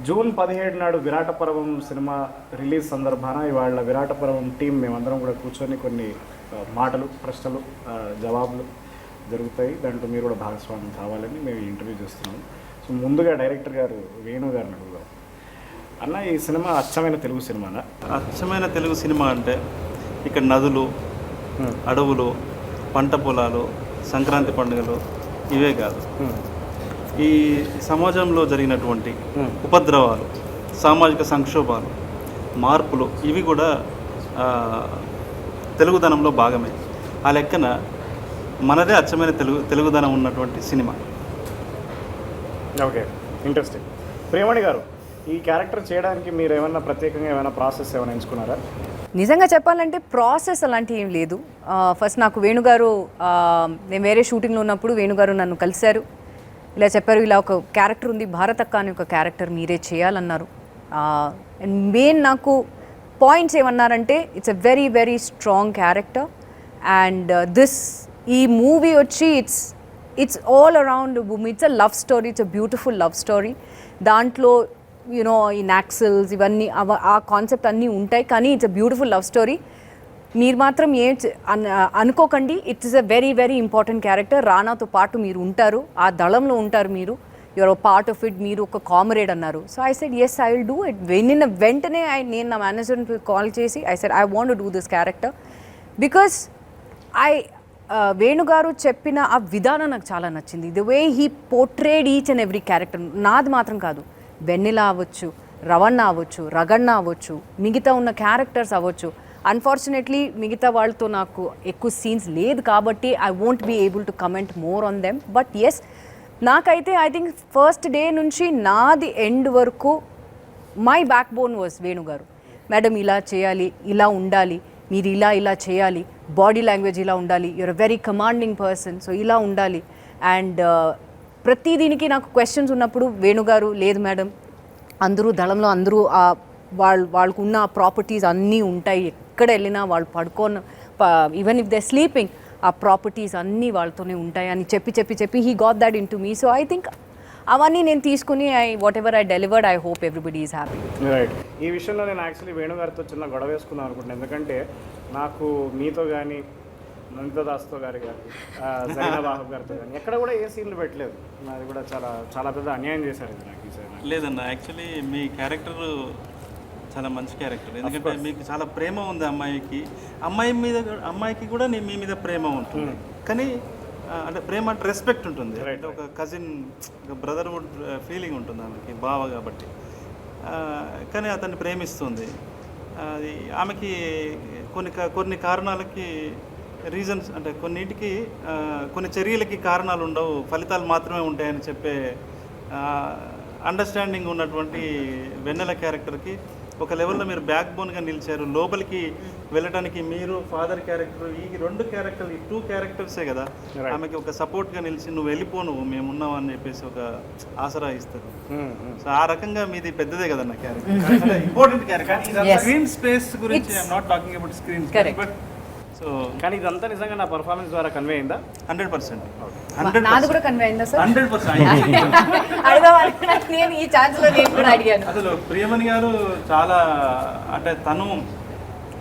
June 17 నాడు విరాట పర్వం cinema release సందర్భాన ఇవాళ విరాట పర్వం టీం మేమందరం కూడా కూర్చొని కొన్ని మాటలు ప్రశ్నలు జవాబులు జరుగుతాయి. దాంట్లో మీరు కూడా భాగస్వామ్యం కావాలని మేము ఇంటర్వ్యూ చేస్తున్నాం. సో ముందుగా డైరెక్టర్ గారు వేణు గారిని అడుగుదాం. అన్న, ఈ సినిమా అచ్చమైన తెలుగు సినిమానా? అచ్చమైన తెలుగు సినిమా అంటే ఇక్కడ నదులు, అడవులు, పంట పొలాలు, సంక్రాంతి పండుగలు ఇవే కాదు, ఈ సమాజంలో జరిగినటువంటి ఉపద్రవాలు, సామాజిక సంక్షోభాలు, మార్పులు ఇవి కూడా తెలుగుదనంలో భాగమే. ఆ లెక్కన మనదే అచ్చమైన తెలుగుదనం ఉన్నటువంటి సినిమా. Okay, interesting. ప్రియమణి గారు, ఈ క్యారెక్టర్ చేయడానికి మీరు ఏమైనా ప్రత్యేకంగా ఏమైనా ప్రాసెస్ ఏమైనా ఎంచుకున్నారా? నిజంగా చెప్పాలంటే ప్రాసెస్ అలాంటివి ఏం లేదు. ఫస్ట్ నాకు వేణుగారు, నేను వేరే షూటింగ్లో ఉన్నప్పుడు వేణుగారు నన్ను కలిశారు. ఇలా చెప్పారు, ఇలా ఒక క్యారెక్టర్ ఉంది భారతక్క అని ఒక క్యారెక్టర్ మీరే చేయాలన్నారు. అండ్ మెయిన్ నాకు పాయింట్స్ ఏమన్నారంటే it's a very very strong character and ఈ మూవీ వచ్చి it's all around women. It's a love story, it's a beautiful love story. దాంట్లో యూనో ఈ నాక్సల్స్ ఇవన్నీ ఆ కాన్సెప్ట్ అన్నీ ఉంటాయి, కానీ it's a beautiful love story. మీరు మాత్రం ఏం అనుకోకండి, it's a very very important character. రానాతో పాటు మీరు ఉంటారు, ఆ దళంలో ఉంటారు, మీరు యువర్ పార్ట్ ఆఫ్ ఇట్, మీరు ఒక కామ్రేడ్ అన్నారు. So I said yes, I will do it. వెంటనే నేను నా మేనేజర్ని కాల్ చేసి I said I want to do this character because వేణుగారు చెప్పిన ఆ విధానం నాకు చాలా నచ్చింది. The way he portrayed each and every character. నాది మాత్రం కాదు, వెన్నెల అవ్వచ్చు, రవణ అవ్వచ్చు, రగన్న అవ్వచ్చు, మిగతా ఉన్న క్యారెక్టర్స్ అవ్వచ్చు. అన్ఫార్చునేట్లీ మిగతా వాళ్ళతో నాకు ఎక్కువ సీన్స్ లేదు కాబట్టి I won't be able to comment more on them. But yes, నాకైతే ఐ థింక్ ఫస్ట్ డే నుంచి నాది ఎండ్ వరకు మై బ్యాక్ బోన్ వాజ్ వేణుగారు. మేడం ఇలా చేయాలి, ఇలా ఉండాలి, మీరు ఇలా ఇలా చేయాలి, బాడీ లాంగ్వేజ్ ఇలా ఉండాలి, you're a very commanding person, so ఇలా ఉండాలి. అండ్ ప్రతి దీనికి నాకు క్వశ్చన్స్ ఉన్నప్పుడు వేణుగారు, లేదు మేడం, అందరూ దళంలో అందరూ వాళ్ళకు ఉన్న ప్రాపర్టీస్ అన్నీ ఉంటాయి, ఎక్కడ వెళ్ళినా వాళ్ళు పడుకోని, ఈవెన్ ఇఫ్ దే స్లీపింగ్, ఆ ప్రాపర్టీస్ అన్నీ వాళ్ళతోనే ఉంటాయి అని చెప్పి he got that in to me. So I think అవన్నీ నేను తీసుకుని what ever I delivered, I hope everybody is happy. Right. ఈ విషయంలో నేను యాక్చువల్లీ వేణుగారితో చిన్న గొడవ వేసుకుందాం అనుకుంటున్నాను. ఎందుకంటే నాకు మీతో కానీ, నందిత దాస్తో గారి కానీ, జైనబాబు గారితో కానీ ఎక్కడ కూడా ఏ సీన్లు పెట్టలేదు. అది కూడా చాలా చాలా పెద్ద అన్యాయం చేశారు ఇది నాకు. ఈ లేదన్న, యాక్చువల్లీ మీ క్యారెక్టర్ చాలా మంచి క్యారెక్టర్. ఎందుకంటే మీకు చాలా ప్రేమ ఉంది అమ్మాయికి, అమ్మాయికి కూడా మీ మీద ప్రేమ ఉంటుంది. కానీ అంటే ప్రేమ అంటే రెస్పెక్ట్ ఉంటుంది, అంటే ఒక కజిన్, ఒక బ్రదర్హుడ్ ఫీలింగ్ ఉంటుంది ఆమెకి, బావ కాబట్టి. కానీ అతన్ని ప్రేమిస్తుంది. అది ఆమెకి కొన్ని కారణాలకి రీజన్స్, అంటే కొన్నింటికి కొన్ని చర్యలకి కారణాలు ఉండవు, ఫలితాలు మాత్రమే ఉంటాయని చెప్పే అండర్స్టాండింగ్ ఉన్నటువంటి వెన్నెల క్యారెక్టర్కి ఒక లెవెల్లో మీరు బ్యాక్ బోన్గా నిలిచారు. లోపలికి వెళ్ళడానికి మీరు ఫాదర్ క్యారెక్టర్, ఈ రెండు క్యారెక్టర్, ఈ 2 క్యారెక్టర్సే కదా ఆమెకి ఒక సపోర్ట్గా నిలిచి నువ్వు వెళ్ళిపోను, మేము ఉన్నావు అని చెప్పేసి ఒక ఆసరా ఇస్తారు. సో ఆ రకంగా మీది పెద్దదే కదా నా character, important character. Screen space గురించి I'm not talking about screen space, but so కానీ ఇదంతా నిజంగా నా పర్ఫార్మెన్స్ ద్వారా కన్వే అయిందా? 100%. నాది కూడా కన్వే అయిందా సార్? 100%. నేను ఈ ఛాన్స్లో నేను కూడా అడిగాను. అసలు ప్రియమణి గారు చాలా, అంటే తను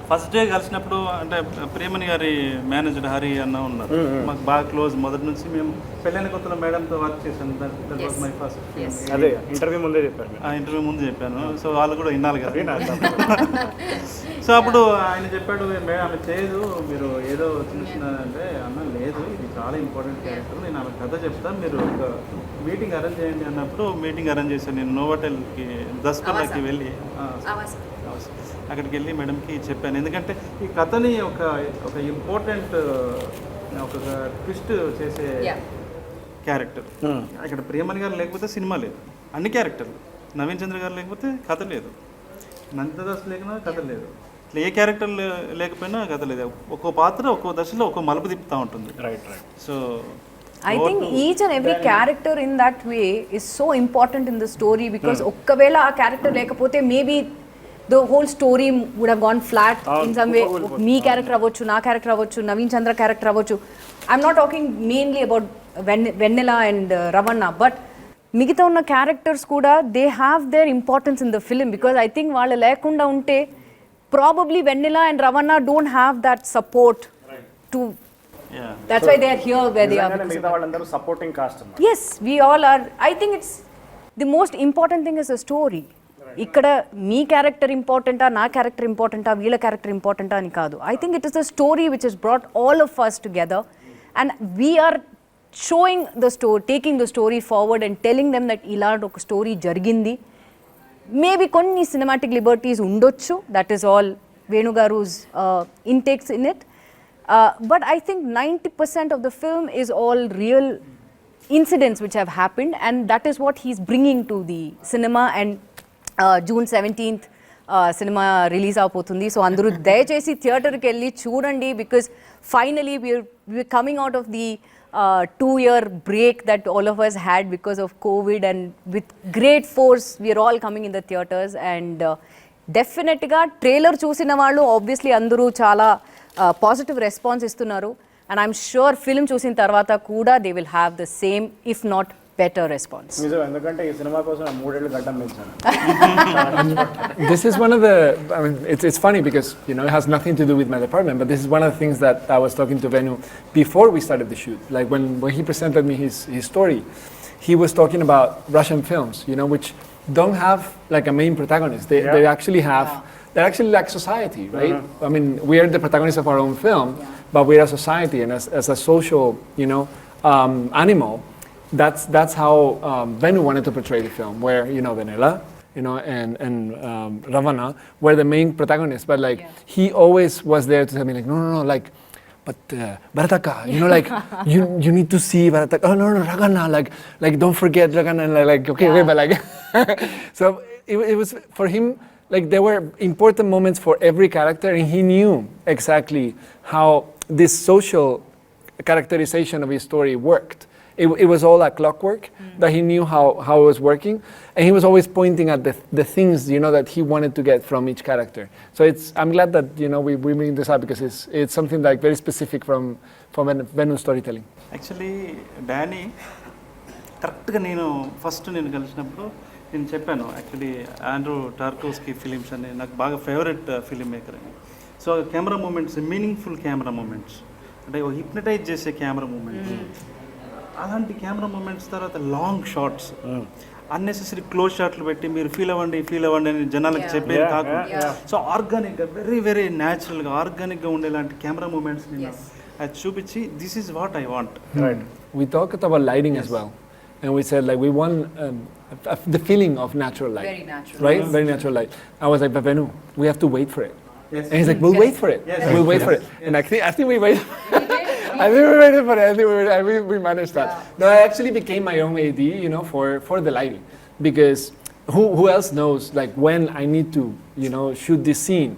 ఫస్ట్ డే కలిసినప్పుడు, అంటే ప్రియమణి గారి మేనేజర్ హరి అన్న ఉన్నారు, మాకు బాగా క్లోజ్ మొదటి నుంచి. మేము పెళ్ళైన కొత్తలో మేడంతో వర్క్ చేశాను. That was my first. అదే ఇంటర్వ్యూ ముందే చెప్పాను. ఇంటర్వ్యూ ముందు చెప్పాను. సో వాళ్ళు కూడా వినాలి కదా. సో అప్పుడు ఆయన చెప్పాడు, ఆమె చేయదు, మీరు ఏదో చూస్తున్నారంటే, అన్న లేదు, ఇది చాలా ఇంపార్టెంట్ క్యారెక్టర్, నేను ఆమె కథ చెప్తాను, మీరు ఒక మీటింగ్ అరేంజ్ చేయండి అన్నప్పుడు మీటింగ్ అరేంజ్ చేశాను. నేను నోవాటెల్కి దస్పల్లాకి వెళ్ళి అక్కడికి వెళ్ళి మేడంకి చెప్పాను. ఎందుకంటే ఈ కథని ఒక ఇంపార్టెంట్, ఒక ట్విస్ట్ చేసే క్యారెక్టర్. ఇక్కడ ప్రియమణి గారు లేకపోతే సినిమా లేదు, అన్ని క్యారెక్టర్లు. నవీన్ చంద్ర గారు లేకపోతే కథ లేదు, నందిదాస్ లేకపోయినా కథ లేదు, ఏ క్యారెక్టర్ లేకపోయినా కథ లేదు. ఒక్కో పాత్ర ఒక్కో దశలో ఒక్కో మలుపు తిప్పుతూ ఉంటుంది. Right. So I think each and every character in that way is so important in the story because ఒక్కవేళ ఆ క్యారెక్టర్ లేకపోతే maybe the whole story would have gone flat in some way. Me character అవ్వచ్చు, నా character అవ్వచ్చు, నవీన్ చంద్ర character అవ్వచ్చు. I'm not talking mainly about Vennela and Ravanna, but మిగతా ఉన్న characters కూడా they have their importance in the film because I think వాళ్ళు లేకుండా ఉంటే probably vanilla and Ravana don't have that support to that's why they are here where they are. మిగతా వాళ్ళందరూ supporting cost అన్నమాట. Yes, we all are. I think it's the most important thing is a story. ఇక్కడ మీ character ఇంపార్టెంటా, నా character ఇంపార్టెంటా, వీళ్ళ character ఇంపార్టెంటా అని కాదు. I think it is the story which has brought all of us together and we are showing the story, taking the story forward and telling them that ఇలాంటి ఒక story జరిగింది. Maybe కొన్ని cinematic liberties ఉండొచ్చు, that is all Venu గారు's intakes in it. But I think 90% of the film is all real incidents which have happened and that is what he's bringing to the cinema and June 17th cinema release avuthundi. So andaru dayachesi theater ki elli chudandi because finally we're coming out of the 2-year break that all of us had because of COVID and with great force we are all coming in the theaters and definitely ga trailer chusina vallu obviously andaru chaala positive response ఇస్తున్నారు and I'm sure film చూసిన తర్వాత కూడా they will have the same if not better response. నిజం, ఎందుకంటే ఈ cinema కోసం 3 ఏళ్ళు గడ్డం పెంచాను. This is one of the, I mean, it's funny because, you know, it has nothing to do with my department, but this is one of the things that I was talking to Venu before we started the shoot. Like when he presented me his story, he was talking about Russian films, you know, which don't have like a main protagonist. They actually have... They're actually like society, right? I mean, we are the protagonists of our own film, but we are a society, and as a social, you know, animal. That's how Venu wanted to portray the film, where you know Venela, you know, and Ravana were the main protagonists, but like he always was there to tell me like, no, like, but Bharataka, you know, like you need to see Bharataka. Oh no, Ragana, like don't forget Ragana, like okay, but like, so it was for him. Like there were important moments for every character and he knew exactly how this social characterization of his story worked. It was all like clockwork, that he knew how it was working and he was always pointing at the things, you know, that he wanted to get from each character. So I'm glad that, you know, we bring this up because it's something like very specific from Venu storytelling. Actually, Danny, కరెక్ట్గా నేను first కలిసినప్పుడు నేను చెప్పాను actually Andrew Tarkovsky films అని నాకు బాగా favourite film maker అని. So camera moments, meaningful camera moments, అంటే హిప్నటైజ్ చేసే కెమెరా మూమెంట్స్, అలాంటి కెమెరా మూమెంట్స్ తర్వాత లాంగ్ షార్ట్స్, అన్నెసెసరీ క్లోజ్ షాట్లు పెట్టి మీరు ఫీల్ అవ్వండి అని జనాలకు చెప్పేది కాకుండా సో ఆర్గానిక్గా వెరీ వెరీ న్యాచురల్గా ఆర్గానిక్గా ఉండేలాంటి కెమెరా మూమెంట్స్ నేను అది చూపించి this is what I want. We talked about lighting as well. And we said like we want the feeling of natural light. Very natural. Right? Yes. Very natural light. I was like, but Venu, we have to wait for it. Yes. And he's like, we'll wait for it. Yes. We'll wait for it. Yes. And I think we waited. I think we waited for it. I think we managed that. No, I actually became my own AD, you know, for the lighting. Because who else knows like when I need to, you know, shoot this scene.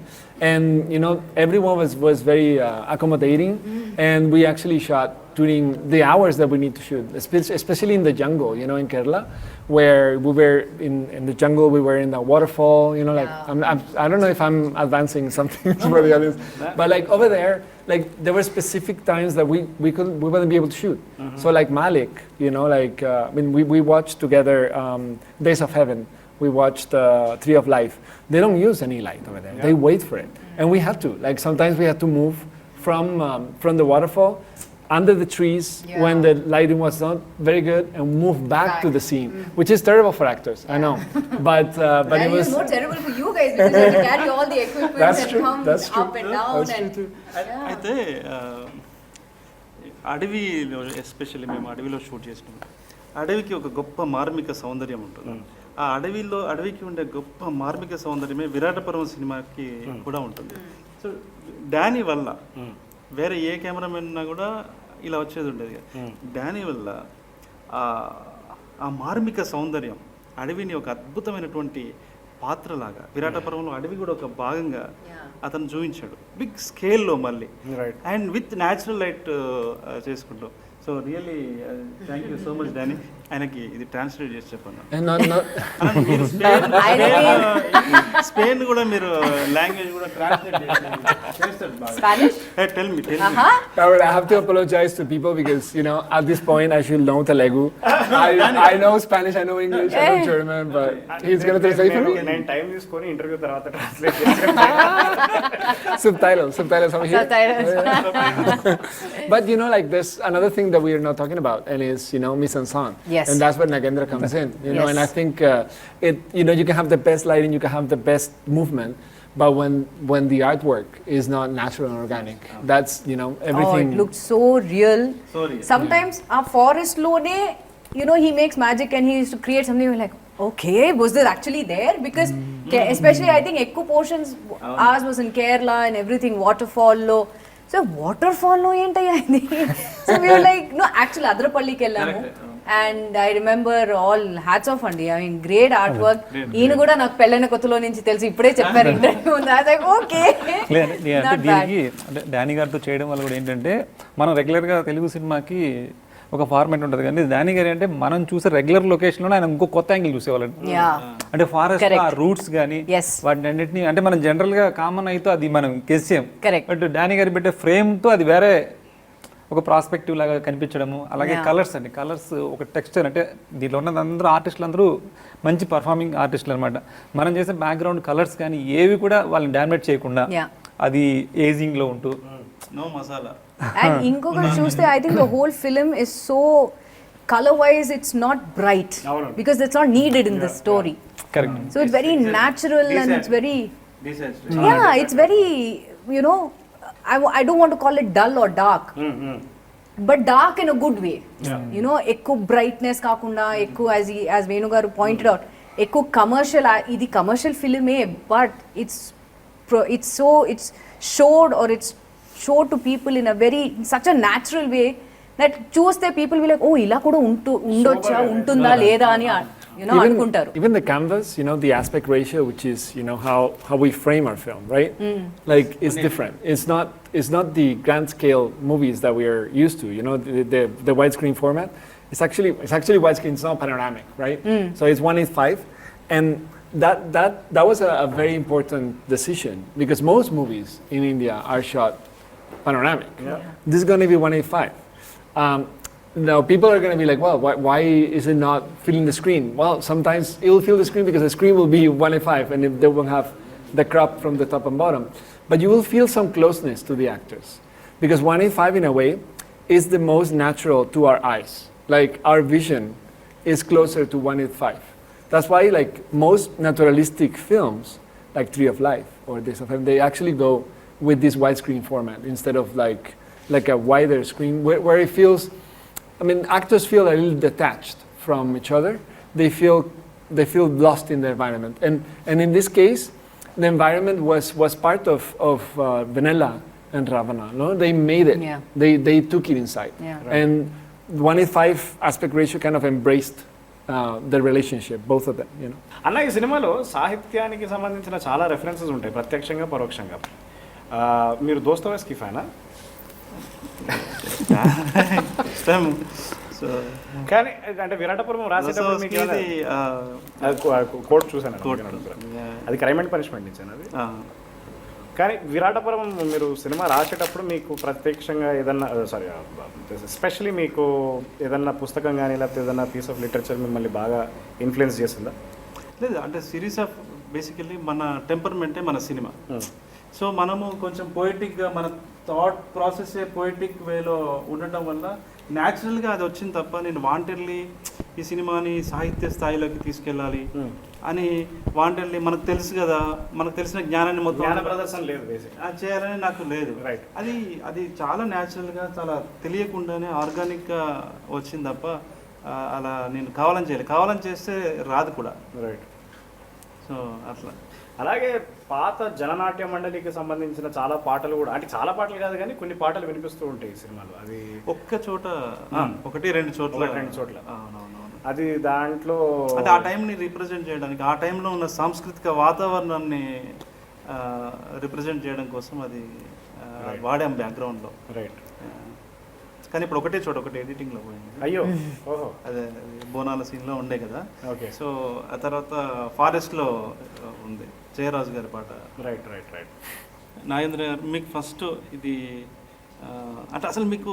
And, you know, everyone was very accommodating. And we actually shot during the hours that we need to shoot, especially in the jungle, you know, in Kerala, where we were in the jungle, we were in the waterfall, you know, like, I don't know if I'm advancing something for the audience, but like over there, like there were specific times that we wouldn't be able to shoot. So like Malik, you know, like, I mean, we watched together Days of Heaven, we watched Tree of Life. They don't use any light over there. They wait for it. And we had to, like sometimes we had to move from the waterfall under the trees when the lighting was not very good and move back to the scene, which is terrible for actors, I know. But it was more terrible for you guys because you have to carry all the equipment that's true. up and down. That's true too. అయితే అడవిలో especially మేము అడవిలో shoot చేసినాం. అడవికి ఒక గొప్ప మార్మిక సౌందర్యం ఉంటుంది. ఆ అడవికి ఉండే గొప్ప మార్మిక సౌందర్యమే విరాట పర్వం సినిమాకి కూడా ఉంటుంది. సో డానీ వల్ల వేరే ఏ కెమెరామెన్ ఉన్నా కూడా ఇలా వచ్చేది ఉండేది. డానీ వల్ల ఆ మార్మిక సౌందర్యం అడవిని ఒక అద్భుతమైనటువంటి పాత్రలాగా విరాట పర్వంలో అడవి కూడా ఒక భాగంగా అతను చూపించాడు బిగ్ స్కేల్లో మళ్ళీ అండ్ విత్ న్యాచురల్ లైట్ చేసుకుంటూ. So really thank you so much Danny. ఆయనకి ఇది ట్రాన్స్లేట్ చేసి చెప్పండి. And not మీరు స్పెయిన్ కూడా మీరు లాంగ్వేజ్ కూడా ట్రాన్స్లేట్ చేస్తారు బాగా. Spanish tell me I have to apologize to people because, you know, at this point I should know Telugu. I know Spanish, I know English, I know German, but he's going to translate for me. నేను time తీసుకొని interview తర్వాత translate చేస్తాను. Subtitles over here. But you know, like there's another thing that we are not talking about, and is, you know, mise en scène. Yes. And that's where Nagendra comes in. You know, Yes. and I think you know, you can have the best lighting, you can have the best movement, but when the artwork is not natural and organic, that's, you know, everything. Oh, it looked so real. Sorry. Sometimes a forest lone, you know, he makes magic and he used to create something. You're like, okay, was this actually there? Because especially I think Ekku portions, ours was in Kerala and everything, waterfall lo. So waterfall lo entaya idi. So we were like, no, actually Adrapalli ki ellamu. And I remember all hats off andi. I mean, great artwork. ఈయన కూడా నాకు పెళ్ళైన కొత్తలో నుంచి తెలిసి ఇప్పుడే చెప్పారు interview ఉంది. I was like, okay. అంటే దీనికి అంటే డానీ గారితో చేయడం వల్ల కూడా ఏంటంటే మనం రెగ్యులర్గా తెలుగు సినిమాకి ఒక ఫార్మాట్ ఉంటుంది, కానీ డానీ గారి అంటే మనం చూసే రెగ్యులర్ లొకేషన్లో ఆయన ఇంకో కొత్త యాంగిల్ చూసేవాళ్ళండి. అంటే ఫారెస్ట్ ఆ రూట్స్ కానీ వాటిని అన్నింటినీ అంటే మనం జనరల్గా కామన్ అయితే అది మనం గెస్ చేయం. బట్ డానీ గారి పెట్టే ఫ్రేమ్తో అది వేరే ఒక ప్రాస్పెక్టివ్ లాగా కనిపించడము. అలాగే కలర్స్ అండి, కలర్స్ ఒక టెక్స్చర్ అంటే దీంట్లో ఉన్న అందరూ ఆర్టిస్టులు అందరూ మంచి పర్ఫార్మింగ్ ఆర్టిస్టులు అనమాట. మనం చేసే బ్యాక్గ్రౌండ్ కలర్స్ కానీ ఏవి కూడా వాళ్ళని డామినేట్ చేయకుండా అది ఏజింగ్లో ఉంటూ నో మసాలా. And ఇంకొకటి చూస్తే I think the whole film is so color wise it's not bright because it's not needed in the story. Correct. So it's very natural and it's very Decent. yeah, it's very, you know, I don't want to call it dull or dark. But dark in a good way. You know, ekku brightness kaakunda, ekku as Venu garu pointed out, ekku commercial, idi commercial film but it's showed or it's showed to people in a very such a natural way that చూస్తే people will like, oh ఇలా కూడా ఉండొచ్చా ఉంటుందా లేదా అని, you know, అనుకుంటారు. Even the canvas, you know, the aspect ratio, which is, you know, how we frame our film, right? Like it's different. It's not the grand scale movies that we are used to. You know, the widescreen format. It's actually widescreen. It's not panoramic, right? So it's 1:5, and that was a very important decision because most movies in India are shot panoramic. This is going to be 1:5. Now people are going to be like, well, why is it not filling the screen? Well, sometimes it will fill the screen because the screen will be 1:5 and they will have the crop from the top and bottom. But you will feel some closeness to the actors because 1:5 in a way is the most natural to our eyes. Like our vision is closer to 1:5. That's why like most naturalistic films like Tree of Life or Days of Heaven, they actually go with this widescreen format instead of like a wider screen where it feels, I mean, actors feel a little detached from each other. They feel lost in the environment. And in this case, the environment was part of Venela and Ravana. No, they made it. They took it inside. And 1:5 aspect ratio kind of embraced the relationship, both of them. You know. అన్న ఈ సినిమాలో సాహిత్యానికి సంబంధించిన చాలా references ఉంటాయి ప్రత్యక్షంగా పరోక్షంగా. మీరు దోస్తోయెవ్స్కీ ఫ్యానా? కానీ అంటే విరాట పర్వం రాసేటప్పుడు మీకు కోట్ చూసాను, అది క్రైమ్ అండ్ పనిష్మెంట్ ఇచ్చాను అది. కానీ విరాట పర్వం మీరు సినిమా రాసేటప్పుడు మీకు ప్రత్యక్షంగా ఏదన్నా ఎస్పెషలీ మీకు ఏదన్నా పుస్తకం కానీ లేకపోతే ఏదన్నా పీస్ ఆఫ్ లిటరేచర్ మిమ్మల్ని బాగా ఇన్ఫ్లుయెన్స్ చేసిందా? లేదు, అంటే సిరీస్ ఆఫ్ బేసికల్లీ మన టెంపర్మెంటే మన సినిమా. సో మనము కొంచెం పోయిటిక్గా మన థాట్ ప్రాసెస్ పోయిటిక్ వేలో ఉండటం వల్ల న్యాచురల్గా అది వచ్చింది తప్ప నేను వాంటెడ్లీ ఈ సినిమాని సాహిత్య స్థాయిలోకి తీసుకెళ్ళాలి అని వాంటెడ్లీ మనకు తెలుసు కదా, మనకు తెలిసిన జ్ఞానాన్ని మొత్తం ప్రదర్శన లేదు అది చేయాలని నాకు లేదు. అది చాలా న్యాచురల్గా చాలా తెలియకుండానే ఆర్గానిక్గా వచ్చింది తప్ప అలా నేను కావాలని చేస్తే రాదు కూడా. రైట్. సో అట్లా. అలాగే పాత జననాట్య మండలికి సంబంధించిన చాలా పాటలు కూడా, అంటే చాలా పాటలు కాదు కానీ కొన్ని పాటలు వినిపిస్తూ ఉంటాయి ఈ సినిమాలో. అది ఒక్క చోట ఒకటి రెండు చోట్ల అది దాంట్లో అంటే ఆ టైంని రిప్రజెంట్ చేయడానికి, ఆ టైంలో ఉన్న సాంస్కృతిక వాతావరణాన్ని రిప్రజెంట్ చేయడం కోసం అది వాడాం బ్యాక్గ్రౌండ్లో. రైట్. కానీ ఇప్పుడు ఒకటే చోట ఒకటి ఎడిటింగ్లో పోయింది. అయ్యో, ఓహో, అదే బోనాల సీన్లో ఉండే కదా. ఓకే. సో ఆ తర్వాత ఫారెస్ట్లో ఉంది జయరాజు గారి పాట. Right right right. నాగేంద్ర గారు, మీకు ఫస్ట్ ఇది అంటే అసలు మీకు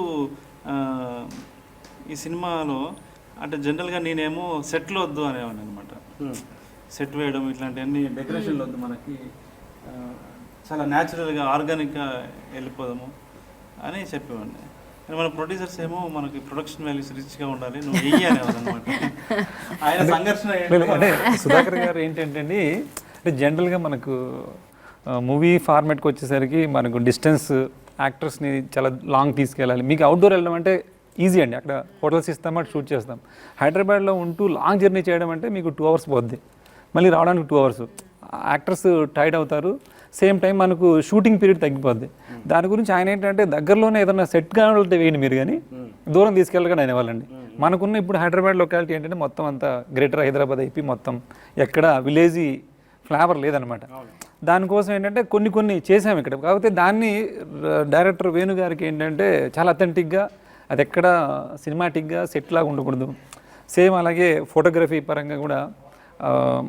ఈ సినిమాలో అంటే జనరల్గా నేనేమో సెట్లు వద్దు అనేవాడిని అనమాట. సెట్ వేయడం ఇట్లాంటివన్నీ డెకరేషన్లు వద్దు, మనకి చాలా న్యాచురల్గా ఆర్గానిక్గా వెళ్ళిపోదాము అని చెప్పేవాడిని. మన ప్రొడ్యూసర్స్ ఏమో మనకి ప్రొడక్షన్ వాల్యూస్ రిచ్గా ఉండాలి, నువ్వు వెయ్యి అనేవాళ్ళు అనమాట. ఆయన సంఘర్షణ అంటే సుధాకర్ గారు ఏంటంటే అంటే జనరల్గా మనకు మూవీ ఫార్మాట్కి వచ్చేసరికి మనకు డిస్టెన్స్ యాక్టర్స్ని చాలా లాంగ్ తీసుకెళ్ళాలి. మీకు అవుట్డోర్ వెళ్ళడం అంటే ఈజీ అండి, అక్కడ హోటల్స్ ఇస్తాం, అటు షూట్ చేస్తాం. హైదరాబాద్లో ఉంటూ లాంగ్ జర్నీ చేయడం అంటే మీకు 2 hours పోద్ది, మళ్ళీ రావడానికి 2 hours. యాక్టర్స్ టైర్డ్ అవుతారు, సేమ్ టైం మనకు షూటింగ్ పీరియడ్ తగ్గిపోద్ది. దాని గురించి ఆయన ఏంటంటే దగ్గరలోనే ఏదైనా సెట్ కావాలంటే వేయండి మీరు, కానీ దూరం తీసుకెళ్ళగానే అనేవాళ్ళండి. మనకున్న ఇప్పుడు హైదరాబాద్ లొకాలిటీ ఏంటంటే మొత్తం అంతా గ్రేటర్ హైదరాబాద్ అయిపోయి మొత్తం ఎక్కడ విలేజీ ఫ్లేవర్ లేదనమాట. దానికోసం ఏంటంటే కొన్ని చేసాము ఇక్కడ. కాకపోతే దాన్ని డైరెక్టర్ వేణు గారికి ఏంటంటే చాలా అథెంటిక్గా, అది ఎక్కడ సినిమాటిక్గా సెట్ లాగా ఉండకూడదు. సేమ్ అలాగే ఫోటోగ్రఫీ పరంగా కూడా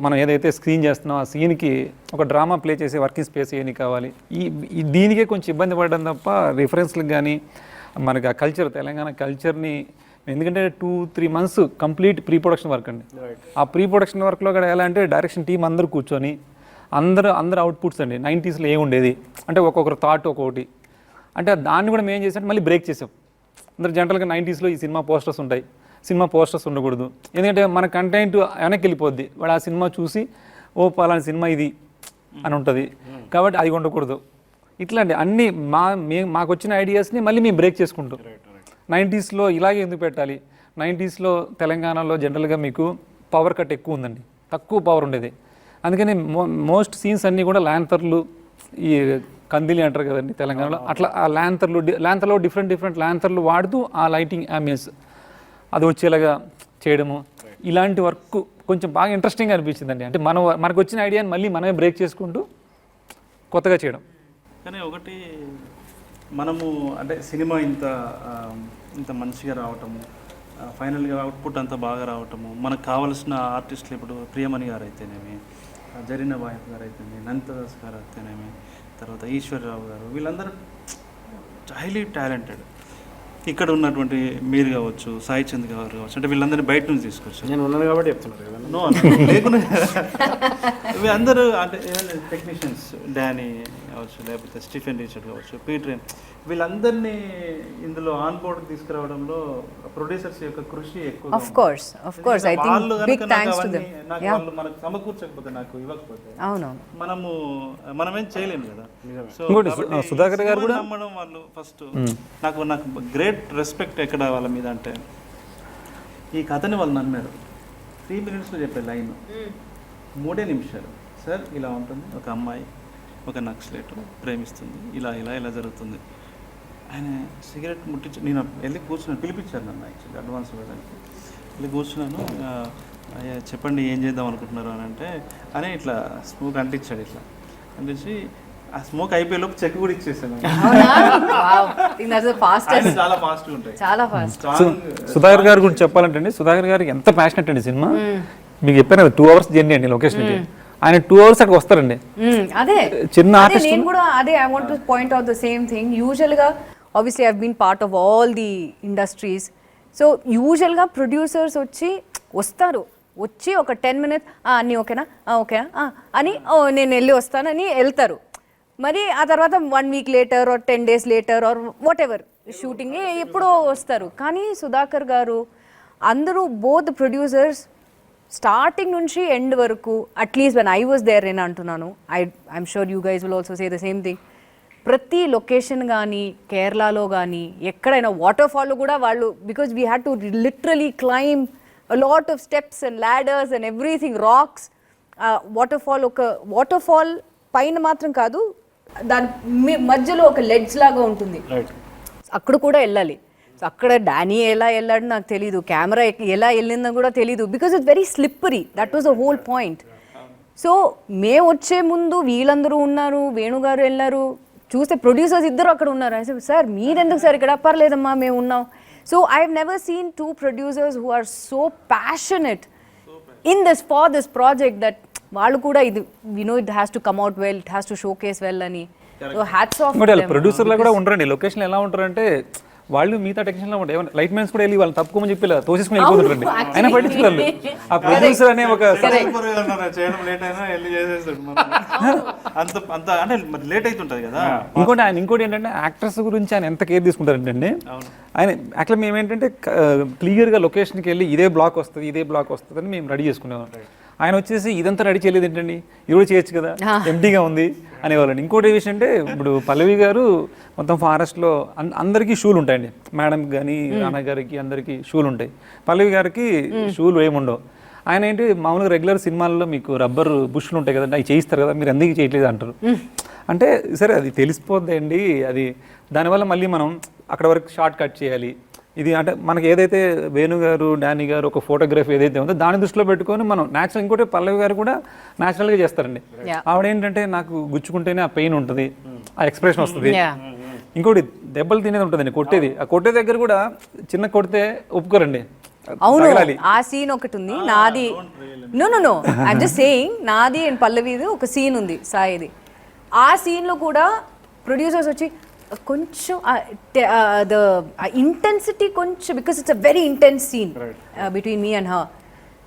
మనం ఏదైతే స్క్రీన్ చేస్తున్నామో ఆ సీన్కి ఒక డ్రామా ప్లే చేసే వర్కింగ్ స్పేస్ ఏమి కావాలి. దీనికే కొంచెం ఇబ్బంది పడడం తప్ప రిఫరెన్స్లకు కానీ మనకి ఆ కల్చర్, తెలంగాణ కల్చర్ని, ఎందుకంటే 2-3 months complete pre production work అండి. ఆ ప్రీ ప్రొడక్షన్ వర్క్లో కూడా ఎలా అంటే డైరెక్షన్ టీం అందరూ కూర్చొని అందరు అవుట్పుట్స్ అండి. 90sలో ఏముండేది అంటే ఒక్కొక్కరు థాట్ ఒక్కొక్కటి, అంటే దాన్ని కూడా మేము ఏం చేసాం, మళ్ళీ బ్రేక్ చేసాం. అందరు జనరల్గా 90sలో ఈ సినిమా పోస్టర్స్ ఉంటాయి, సినిమా పోస్టర్స్ ఉండకూడదు, ఎందుకంటే మన కంటెంట్ వెనక్కి వెళ్ళిపోద్ది. వాడు ఆ సినిమా చూసి ఓ పలానా సినిమా ఇది అని ఉంటుంది, కాబట్టి అది ఉండకూడదు. ఇట్లాంటి అన్నీ మాకు వచ్చిన ఐడియాస్ని మళ్ళీ మేము బ్రేక్ చేసుకుంటాం. 90sలో ఇలాగే ఎందుకు పెట్టాలి, 90sలో తెలంగాణలో జనరల్గా మీకు పవర్ కట్ ఎక్కువ ఉందండి, తక్కువ పవర్ ఉండేది. అందుకని మోస్ట్ సీన్స్ అన్నీ కూడా ల్యాంతర్లు, ఈ కందిలి అంటారు కదండి తెలంగాణలో, అట్లా ఆ ల్యాంతర్లో డిఫరెంట్ ల్యాంతర్లు వాడుతూ ఆ లైటింగ్ అంబియన్స్ అది వచ్చేలాగా చేయడము, ఇలాంటి వర్క్ కొంచెం బాగా ఇంట్రెస్టింగ్గా అనిపించిందండి. అంటే మనకు వచ్చిన ఐడియాని మళ్ళీ మనమే బ్రేక్ చేసుకుంటూ కొత్తగా చేయడం. కానీ ఒకటి మనము అంటే సినిమా ఇంత మంచిగా రావటము, ఫైనల్గా అవుట్పుట్ అంతా బాగా రావటము, మనకు కావలసిన ఆర్టిస్టులు ఇప్పుడు ప్రియమణి గారు అయితేనేమి, జరీనా వాహిద్ గారు అయితేనేమి, నంతదాస్ గారు అయితేనేమి, తర్వాత ఈశ్వర్రావు గారు, వీళ్ళందరూ హైలీ టాలెంటెడ్. ఇక్కడ ఉన్నటువంటి మీరు కావచ్చు, సాయి చంద్ గారు కావచ్చు, అంటే వీళ్ళందరినీ బయట నుంచి తీసుకొచ్చారు. నేను ఉన్నాను కాబట్టి చెప్తున్నారు కదా. నో లేకుండా వీళ్ళందరూ అంటే టెక్నీషియన్స్, డానీ కావచ్చు, లేకపోతే స్టీఫెన్ రిచర్డ్ కావచ్చు, పీటర్, వీళ్ళందరినీ ఇందులో ఆన్ బోర్డ్ తీసుకురావడంలో ప్రొడ్యూసర్స్ యొక్క కృషి ఎక్కువ. Of course I think big thanks to them. వాళ్ళు మనకు సమకూర్చకపోతే, నాకు ఇవ్వకపోతే మనమేం చేయలేము కదా. సో సుధాకర్ గారు కూడా నమ్మడం, వాళ్ళు ఫస్ట్ నాకు గ్రేట్ రెస్పెక్ట్ ఎక్కడ వాళ్ళ మీద అంటే, ఈ కథని వాళ్ళు నమ్మారు. 3 minutesలో చెప్పే లైన్ 3 నిమిషాలు. సార్ ఇలా ఉంటుంది, ఒక అమ్మాయి ఒక నక్సలైట్ ప్రేమిస్తుంది, ఇలా జరుగుతుంది. ఆయన సిగరెట్ ముట్టించి, నేను వెళ్ళి కూర్చున్నాను, పిలిపించారు నన్ను యాక్చువల్లీ అడ్వాన్స్ ఇవ్వడానికి. వెళ్ళి కూర్చున్నాను, అయ్యా చెప్పండి ఏం చేద్దాం అనుకుంటున్నారు అని అంటే, అని ఇట్లా స్మోక్ అంటించాడు. ఇట్లా అంటించి ఆ స్మోక్ అయిపోయేలోపు చెక్ కూడా ఇచ్చేసాను. చాలా ఫాస్ట్గా ఉంటాయి, చాలా ఫాస్ట్. సుధాకర్ గారి గురించి చెప్పాలంటే, సుధాకర్ గారికి ఎంత ప్యాషనెట్ అండి సినిమా. మీకు చెప్పాను కదా 2 hours జర్నీ అండి లొకేషన్కి, ఆయన 2 hours అక్కడికి వస్తారండి. అదే చిన్న ఆర్టిస్ట్. నేను కూడా అదే I want to point out the same thing. యూజువల్గా obviously I been part of all the industries. So యూజువల్గా ప్రొడ్యూసర్స్ వస్తారు, వచ్చి ఒక 10 minutes అన్నీ ఓకేనా అని నేను వెళ్ళి వస్తానని వెళ్తారు. మరి ఆ తర్వాత 1 week later or 10 days later or whatever shooting ఎప్పుడో వస్తారు. కానీ సుధాకర్ గారు అందరూ బోత్ ప్రొడ్యూసర్స్ స్టార్టింగ్ నుంచి ఎండ్ వరకు, at least when I was there నేను అంటున్నాను, I'm sure you guys will also say the same thing. ప్రతి లొకేషన్ కానీ కేరళలో కానీ ఎక్కడైనా వాటర్ ఫాల్లో కూడా వాళ్ళు, because we had to literally climb a lot of steps and ladders and everything, rocks. Waterfall పైన మాత్రం కాదు, దాని మధ్యలో ఒక లెడ్జ్ లాగా ఉంటుంది, అక్కడ కూడా వెళ్ళాలి. సో అక్కడ డానీ ఎలా వెళ్ళాడు నాకు తెలీదు, కెమెరా ఎలా వెళ్ళిందో కూడా తెలీదు, because it's very slippery. That was the whole point. So మేము వచ్చే ముందు వీళ్ళందరూ ఉన్నారు, వేణుగారు వెళ్ళారు, చూస్తే ప్రొడ్యూసర్స్ ఇద్దరు అక్కడ ఉన్నారు. సార్ మీరెందుకు సార్ ఇక్కడ, పర్లేదమ్మా మేము ఉన్నాం. So I've never seen two producers who are so passionate in this for this project that వాళ్ళు కూడా ఇది it has to come out well, it has to showcase well అని. So hats off to them. ప్రొడ్యూసర్లు కూడా ఉంటారండి, location ఎలా ఉంటారంటే వాళ్ళు మిగతా టెక్నీషియన్లో ఉంటాయి, ఏమైనా లైట్ మ్యాన్స్ కూడా వెళ్ళి వాళ్ళు తప్పుకోమని చెప్పి ఇలా తోసేసుకుని వెళ్ళిపోతుంటారండి. ఆయన పట్టించుకోవాలి ఆ ప్రొడ్యూసర్ అనే ఒక చేయడం లేట్ అయినా వెళ్ళి చేసేస్తాడు అంత అంత అంటే మరి లేట్ అవుతుంటది కదా. ఇంకోటి ఏంటంటే యాక్టర్స్ గురించి ఆయన ఎంత కేర్ తీసుకుంటారంటే ఆయన యాక్చువల్లీ మేము ఏంటంటే క్లియర్గా లొకేషన్కి వెళ్ళి ఇదే బ్లాక్ వస్తుంది అని మేము రెడీ చేసుకునేవాళ్ళం. ఆయన వచ్చేసి ఇదంతా రెడీ చేయలేదు ఏంటండి, ఇది కూడా చేయొచ్చు కదా, ఎంటీగా ఉంది అనేవాళ్ళండి. ఇంకోటి విషయం అంటే ఇప్పుడు పల్లవి గారు మొత్తం ఫారెస్ట్లో అందరికీ షూలు ఉంటాయండి, మేడంకి కానీ రానా గారికి అందరికీ షూలు ఉంటాయి. పల్లవి గారికి షూలు ఏముండవు. ఆయన ఏంటి మామూలుగా రెగ్యులర్ సినిమాల్లో మీకు రబ్బర్ బుష్లు ఉంటాయి కదండి, అవి చేయిస్తారు కదా, మీరు ఎందుకు చేయట్లేదు అంటారు. అంటే సరే అది తెలిసిపోద్ది అండి, అది దానివల్ల మళ్ళీ మనం అక్కడ వరకు షార్ట్ కట్ చేయాలి. ఇది అంటే మనకి ఏదైతే వేణు గారు డానీ గారు ఒక ఫోటోగ్రఫీ ఏదైతే ఉందో దాని దృష్టిలో పెట్టుకొని మనం న్యాచురల్. ఇంకోటి పల్లవి గారు కూడా న్యాచురల్గా చేస్తారండి. ఆవిడ ఏంటంటే నాకు గుచ్చుకుంటేనే ఆ పెయిన్ ఉంటుంది, ఆ ఎక్స్ప్రెషన్ వస్తుంది. ఇంకోటి దెబ్బలు తినేది ఉంటుందండి, కొట్టేది. ఆ కొట్టే దగ్గర కూడా చిన్న కొడితే ఒప్పుకోరండి. అవును, ఆ సీన్ ఒకటి ఉంది నాది. నో ఐమ్ జస్ట్ సేయింగ్, నాది అండ్ పల్లవిది ఒక సీన్ ఉంది సాయిది. ఆ సీన్లో కూడా ప్రొడ్యూసర్స్ వచ్చి కొంచెం ద ఇంటెన్సిటీ కొంచెం, because it's a very intense scene between me and her.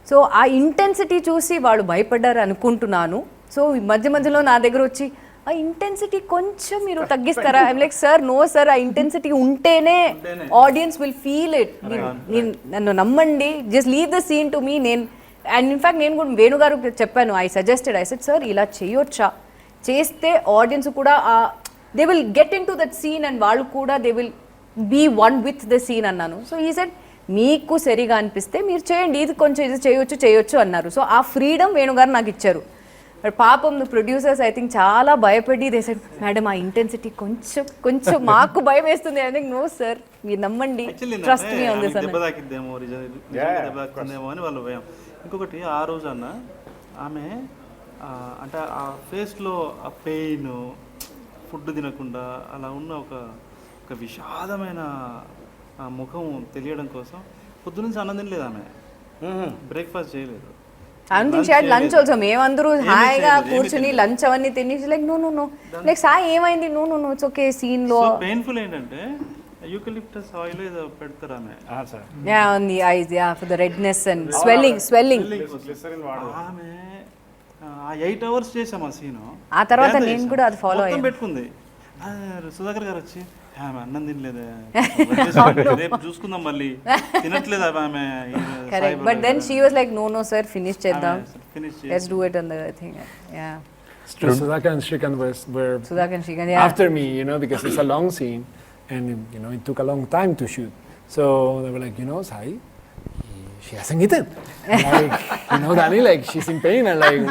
So ఆ ఇంటెన్సిటీ చూసి వాళ్ళు భయపడ్డారు అనుకుంటున్నాను. సో మధ్య మధ్యలో నా దగ్గర వచ్చి ఆ ఇంటెన్సిటీ కొంచెం మీరు తగ్గిస్తారా? I'm like sir, no sir, ఆ ఇంటెన్సిటీ ఉంటేనే ఆడియన్స్ విల్ ఫీల్ ఇట్. నన్ను నమ్మండి, just leave the scene to me. And in fact నేను కూడా వేణు గారు చెప్పాను, ఐ సెడ్ సార్ ఇలా చేయొచ్చా, చేస్తే ఆడియన్స్ కూడా they will get into that scene and వాళ్ళు కూడా they will be one with the scene అన్నాను. సో he said మీకు సరిగా అనిపిస్తే మీరు చేయండి, ఇది కొంచెం ఇది చేయొచ్చు అన్నారు. సో ఆ ఫ్రీడమ్ వేణుగారు నాకు ఇచ్చారు. బట్ పాపం ప్రొడ్యూసర్స్ ఐ థింక్ చాలా భయపడి they said మేడం ఆ ఇంటెన్సిటీ కొంచెం మాకు భయం వేస్తుంది. ఐ థింక్ నో సార్, మీరు నమ్మండి, ట్రస్ట్ మీ ఆన్ దిస్ దెబ్బ తాకిద్దేమో అని వాళ్ళ భయం. ఇంకొకటి ఆ రోజు అన్న ఆమె అంటే ఆ ఫేస్లో ఆ పెయిన్, ఫుడ్ తినకుండా అలా ఉన్న ఒక విషాదమైన ముఖం తెలియడం కోసం పొద్దునుంచి అన్నం తినలేదు ఆమె, బ్రేక్ఫాస్ట్ చేయలేదు. లంచ్ ఆల్సో మేమందరూ హాయిగా కూర్చుని లంచ్ అవన్నీ తినేసి లైక్ నో లైక్ సాయి ఏమైంది, నో ఇట్స్ ఓకే. సీన్ లో పెయిన్ఫుల్ ఏంటంటే యూకలిప్టస్ ఆయిల్ ఏదో పెడతారు ఆమె, on the eyes, for the redness and swelling. ఆమె 8 hours చేసాం ఆ సీను. ఆ తర్వాత నేను కూడా అది ఫాలో అయ్యాను. పెట్టుకుంది. సుధాకర్ గారు వచ్చి ఆమె అన్నం తినలేదే, రేపు చూసుకుందాం మళ్ళీ, తినట్లేదు ఆమె. Correct, but then she was like no sir, finish చేద్దాం, let's do it on the thing. Sudhakar and Shrikant were after me, because it's a long scene and it took a long time to shoot. So they were like, Sai, she hasn't eaten. Like, Dani, like she's in pain and like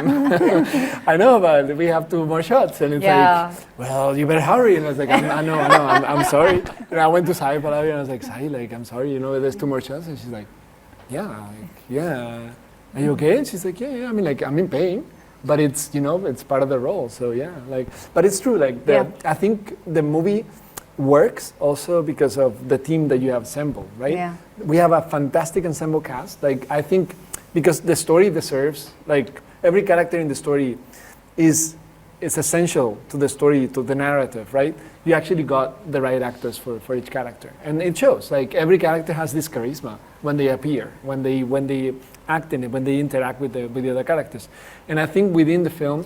I know, but we have 2 more shots. And it's like, well, you better hurry. And I was like, I'm sorry. And I went to Sai Pallavi and I was like, Sai, like, I'm sorry, there's 2 more shots. And she's like, are you okay? And she's like, yeah. I mean, like, I'm in pain, but it's, it's part of the role. So yeah, like, but it's true. Like, I think the movie works also because of the team that you have assembled, right? Yeah. We have a fantastic ensemble cast. Like, I think because the story deserves, like, every character in the story is essential to the story, to the narrative, right? You actually got the right actors for each character, and it shows. Like, every character has this charisma when they appear, when they act in it, when they interact with the other characters. And I think within the film,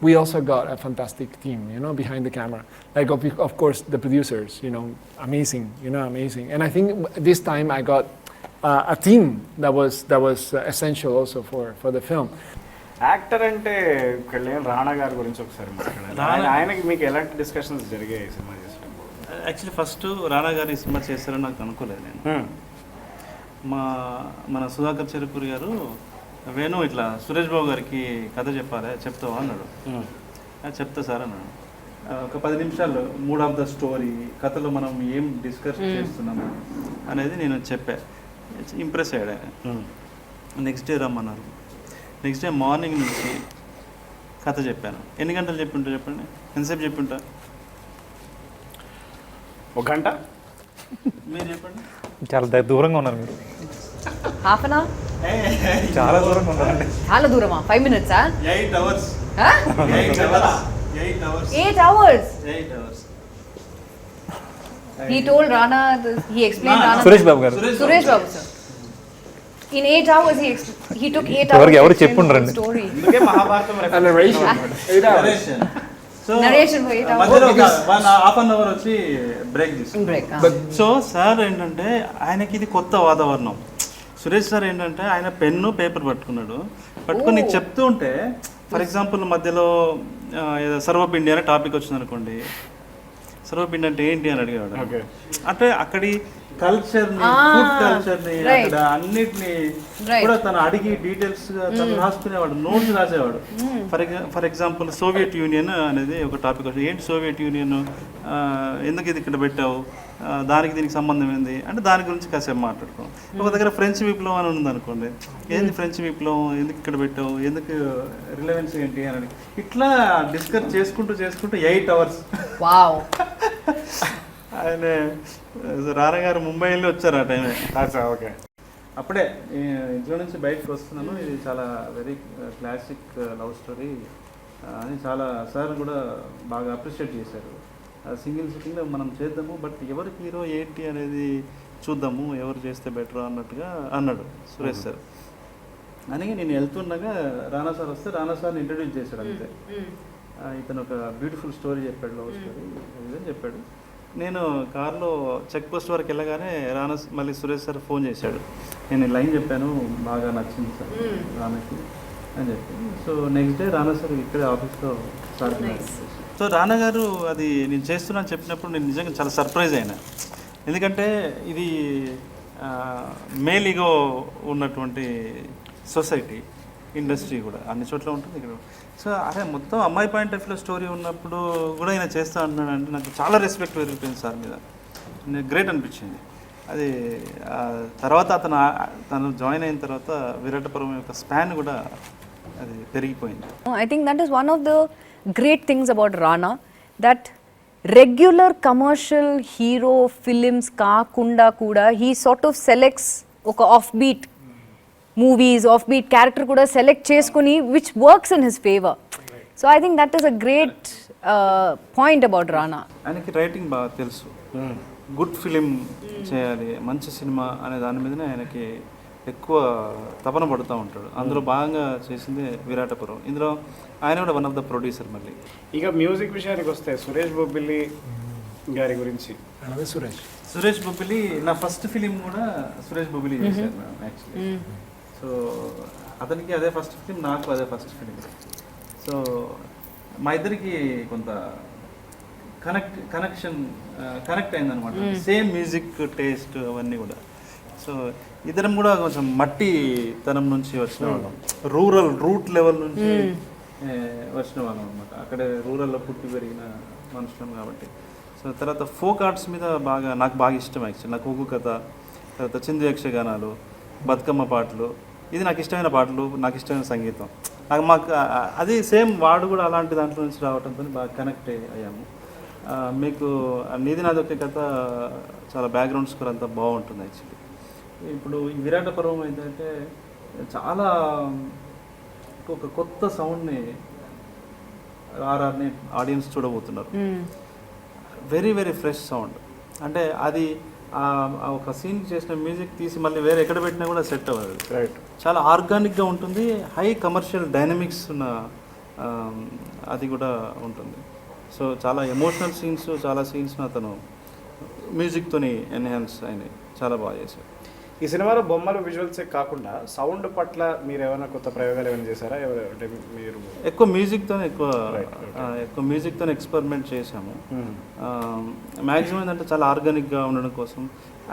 we also got a fantastic team, behind the camera. Like, of course, the producers, amazing, amazing. And I think this time I got a team that was essential also for the film. Actor అంటే ఇక్కడ లేని రానా గారి గురించి ఒకసారి మాట్లాడాలి. ఆయనకి మీకు ఎలాంటి డిస్కషన్స్ జరిగాయి ఈ సినిమా చేసేటప్పుడు? యాక్చువల్లీ ఫస్ట్ రానా గారు ఈ సినిమా చేస్తారని నాకు అనుకోలేదు నేను. మన సుధాకర్ చెరుకూరి గారు వేణు ఇట్లా సురేష్ బాబు గారికి కథ చెప్తావా అన్నాడు. చెప్తా సార్ అన్నాడు. ఒక 10 నిమిషాల్లో మూడ్ ఆఫ్ ద స్టోరీ, కథలో మనం ఏం డిస్కస్ చేస్తున్నాము అనేది నేను చెప్పా. ఇంప్రెస్ అయ్యాడు ఆయన. నెక్స్ట్ డే రమ్మన్నారు. నెక్స్ట్ డే మార్నింగ్ నుంచి కథ చెప్పాను. ఎన్ని గంటలు చెప్పింటా చెప్పండి, ఎంతసేపు చెప్పింటా? 1 గంట మీరు చెప్పండి. చాలా దూరంగా ఉన్నారు మీరు, హాఫ్ అన్ అవర్, చాలా దూరంగా ఉన్నారండి. చాలా దూరమా? 5 minutes? 8 hours. 8 hours. 8 hours. 8 hours. He told Rana, he explained Rana. Suresh Babu గారు, Suresh Babu sir. In 8 hours he took 8 hours. ఎవరికి ఎవరు to explain చెప్పుండ్రండి. the story. అందుకే Mahabharatam And narration. 8 hours. Narration. So, Narration for 8 hours. మధ్యలో ఒక half an hour వచ్చి break తీసుకుంటాం. Break. So sir ఏంటంటే ఆయనకి ఇది కొత్త వాతావరణం. సురేష్ సార్ ఏంటంటే ఆయన పెన్ను పేపర్ పట్టుకున్నాడు, పట్టుకొని నీకు చెప్తూ ఉంటే ఫర్ ఎగ్జాంపుల్ మధ్యలో ఏదో సర్వపిండి అనే టాపిక్ వచ్చింది అనుకోండి, సర్వపిండి అంటే ఏంటి అని అడిగేవాడు. Okay. అంటే అక్కడి కల్చర్ని, ఫుడ్ కల్చర్ని, అక్కడ అన్నిటిని కూడా తను అడిగి డీటెయిల్స్ గా తను రాసుకునేవాడు, నోట్స్ రాసేవాడు. ఫర్ ఎగ్జాంపుల్ సోవియట్ యూనియన్ అనేది ఒక టాపిక్ వచ్చింది. ఏంటి సోవియట్ యూనియన్, ఎందుకు ఇది ఇక్కడ పెట్టావు, దానికి దీనికి సంబంధం ఏంది అంటే దాని గురించి కాసేపు మాట్లాడుకోం. ఒక దగ్గర ఫ్రెంచ్ విప్లవం అని ఉంది అనుకోండి, ఏంది ఫ్రెంచ్ విప్లవం, ఎందుకు ఇక్కడ పెట్టావు, ఎందుకు రిలవెన్స్ ఏంటి అని ఇట్లా డిస్కస్ చేసుకుంటూ 8 hours. Wow. ఆయన రానా గారు ముంబై వెళ్ళి వచ్చారు ఆ టైమే. ఓకే. అప్పుడే ఇంట్లో నుంచి బయటకు వస్తున్నాను, ఇది చాలా వెరీ క్లాసిక్ లవ్ స్టోరీ అని చాలా సార్ కూడా బాగా అప్రిషియేట్ చేశారు. సింగిల్ సిట్టింగ్లో మనం చేద్దాము, బట్ ఎవరు హీరో ఏంటి అనేది చూద్దాము, ఎవరు చేస్తే బెటర్ అన్నట్టుగా అన్నాడు సురేష్ సార్. అని నేను వెళ్తుండగా రానా సార్ వస్తే రానా సార్ని ఇంట్రడ్యూస్ చేశాడు అంతే. ఇతను ఒక బ్యూటిఫుల్ స్టోరీ చెప్పాడు, లవ్ స్టోరీ ఇదని చెప్పాడు. నేను కార్లో చెక్ పోస్ట్ వరకు వెళ్ళగానే రానా మళ్ళీ సురేష్ సార్ ఫోన్ చేశాడు. నేను ఈ లైన్ చెప్పాను, బాగా నచ్చింది సార్ రానాకి అని చెప్పి. సో నెక్స్ట్ డే రానా సార్ ఇక్కడే ఆఫీస్లో సార్. సో రానా గారు అది నేను చేస్తున్నాను చెప్పినప్పుడు నేను నిజంగా చాలా సర్ప్రైజ్ అయినా, ఎందుకంటే ఇది మేల్ ఈగో ఉన్నటువంటి సొసైటీ, ఇండస్ట్రీ కూడా అన్ని చోట్ల ఉంటుంది ఇక్కడ. సో అదే మొత్తం అమ్మాయి పాయింట్ ఆఫ్ వ్యూలో స్టోరీ ఉన్నప్పుడు కూడా ఈయన చేస్తా అంటున్నాడు అంటే నాకు చాలా రెస్పెక్ట్ పెరిగిపోయింది సార్ మీద, గ్రేట్ అనిపించింది. అది తర్వాత తను జాయిన్ అయిన తర్వాత విరాట పర్వం యొక్క స్పాన్ కూడా అది పెరిగిపోయింది. I think that is one of the great things about Rana, that regular commercial hero films kaakunda kuda he sort of selects oka offbeat movies, offbeat character kuda select cheskoni which works in his favor. So I think that is a great point about Rana. ఆయనకి writing బాగా తెలుసు, good film చేయాలి, మంచి cinema అనే దాని మీదనే ఆయనకి ఎక్కువ తపన పడుతూ ఉంటాడు. అందులో భాగంగా చేసింది విరాట పర్వం. ఇందులో ఆయన కూడా వన్ ఆఫ్ ద ప్రొడ్యూసర్. మళ్ళీ ఇక మ్యూజిక్ విషయానికి వస్తే సురేష్ బొబ్బిలి గారి గురించి. సురేష్ బొబ్బిలి నా ఫస్ట్ ఫిలిం కూడా సురేష్ బొబ్బిలి చేశాను యాక్చువల్లీ. సో అతనికి అదే ఫస్ట్ ఫిలిం, నాకు అదే ఫస్ట్ ఫిలిం. సో మా ఇద్దరికి కొంత కనెక్ట్ అయిందనమాట, సేమ్ మ్యూజిక్ టేస్ట్ అవన్నీ కూడా. సో ఇద్దరం కూడా కొంచెం మట్టి తనం నుంచి వచ్చిన వాళ్ళం, రూట్ లెవెల్ నుంచి వచ్చిన వాళ్ళం అనమాట. అక్కడే రూరల్లో పుట్టి పెరిగిన మనుషులం కాబట్టి. సో తర్వాత ఫోక్ ఆర్ట్స్ మీద నాకు బాగా ఇష్టం యాక్చువల్లీ. నాకు ఒగ్గు కథ, తర్వాత చిందు యక్షగానాలు, బతుకమ్మ పాటలు, ఇది నాకు ఇష్టమైన పాటలు, నాకు ఇష్టమైన సంగీతం. మాకు అది సేమ్ వాడు కూడా అలాంటి దాంట్లో నుంచి రావడంతో బాగా కనెక్ట్ అయ్యాము. మీకు నీది నాది ఒకే కథ చాలా బ్యాక్గ్రౌండ్ స్కోర్ అంతా బాగుంటుంది యాక్చువల్లీ. ఇప్పుడు ఈ విరాట పర్వం ఏంటంటే చాలా ఒక కొత్త సౌండ్ని ఆర్ఆర్ని ఆడియన్స్ చూడబోతున్నారు. Very very fresh sound. అంటే అది ఒక సీన్ చేసిన మ్యూజిక్ తీసి మళ్ళీ వేరే ఎక్కడ పెట్టినా కూడా సెట్ అవ్వదు. రైట్. చాలా ఆర్గానిక్గా ఉంటుంది, హై కమర్షియల్ డైనమిక్స్ ఉన్న అది కూడా ఉంటుంది. సో చాలా ఎమోషనల్ సీన్స్, చాలా సీన్స్ని అతను మ్యూజిక్తోని ఎన్హాన్స్ అయినాయి, చాలా బాగా చేశారు. ఈ సినిమాలో బొమ్మలు విజువల్సే కాకుండా సౌండ్ పట్ల మీరు ఏమైనా కొత్త ప్రయోగాలు ఏమైనా చేశారా? అంటే మీరు ఎక్కువ మ్యూజిక్తో ఎక్స్పెరిమెంట్ చేసాము. మ్యాక్సిమం ఏంటంటే చాలా ఆర్గానిక్గా ఉండడం కోసం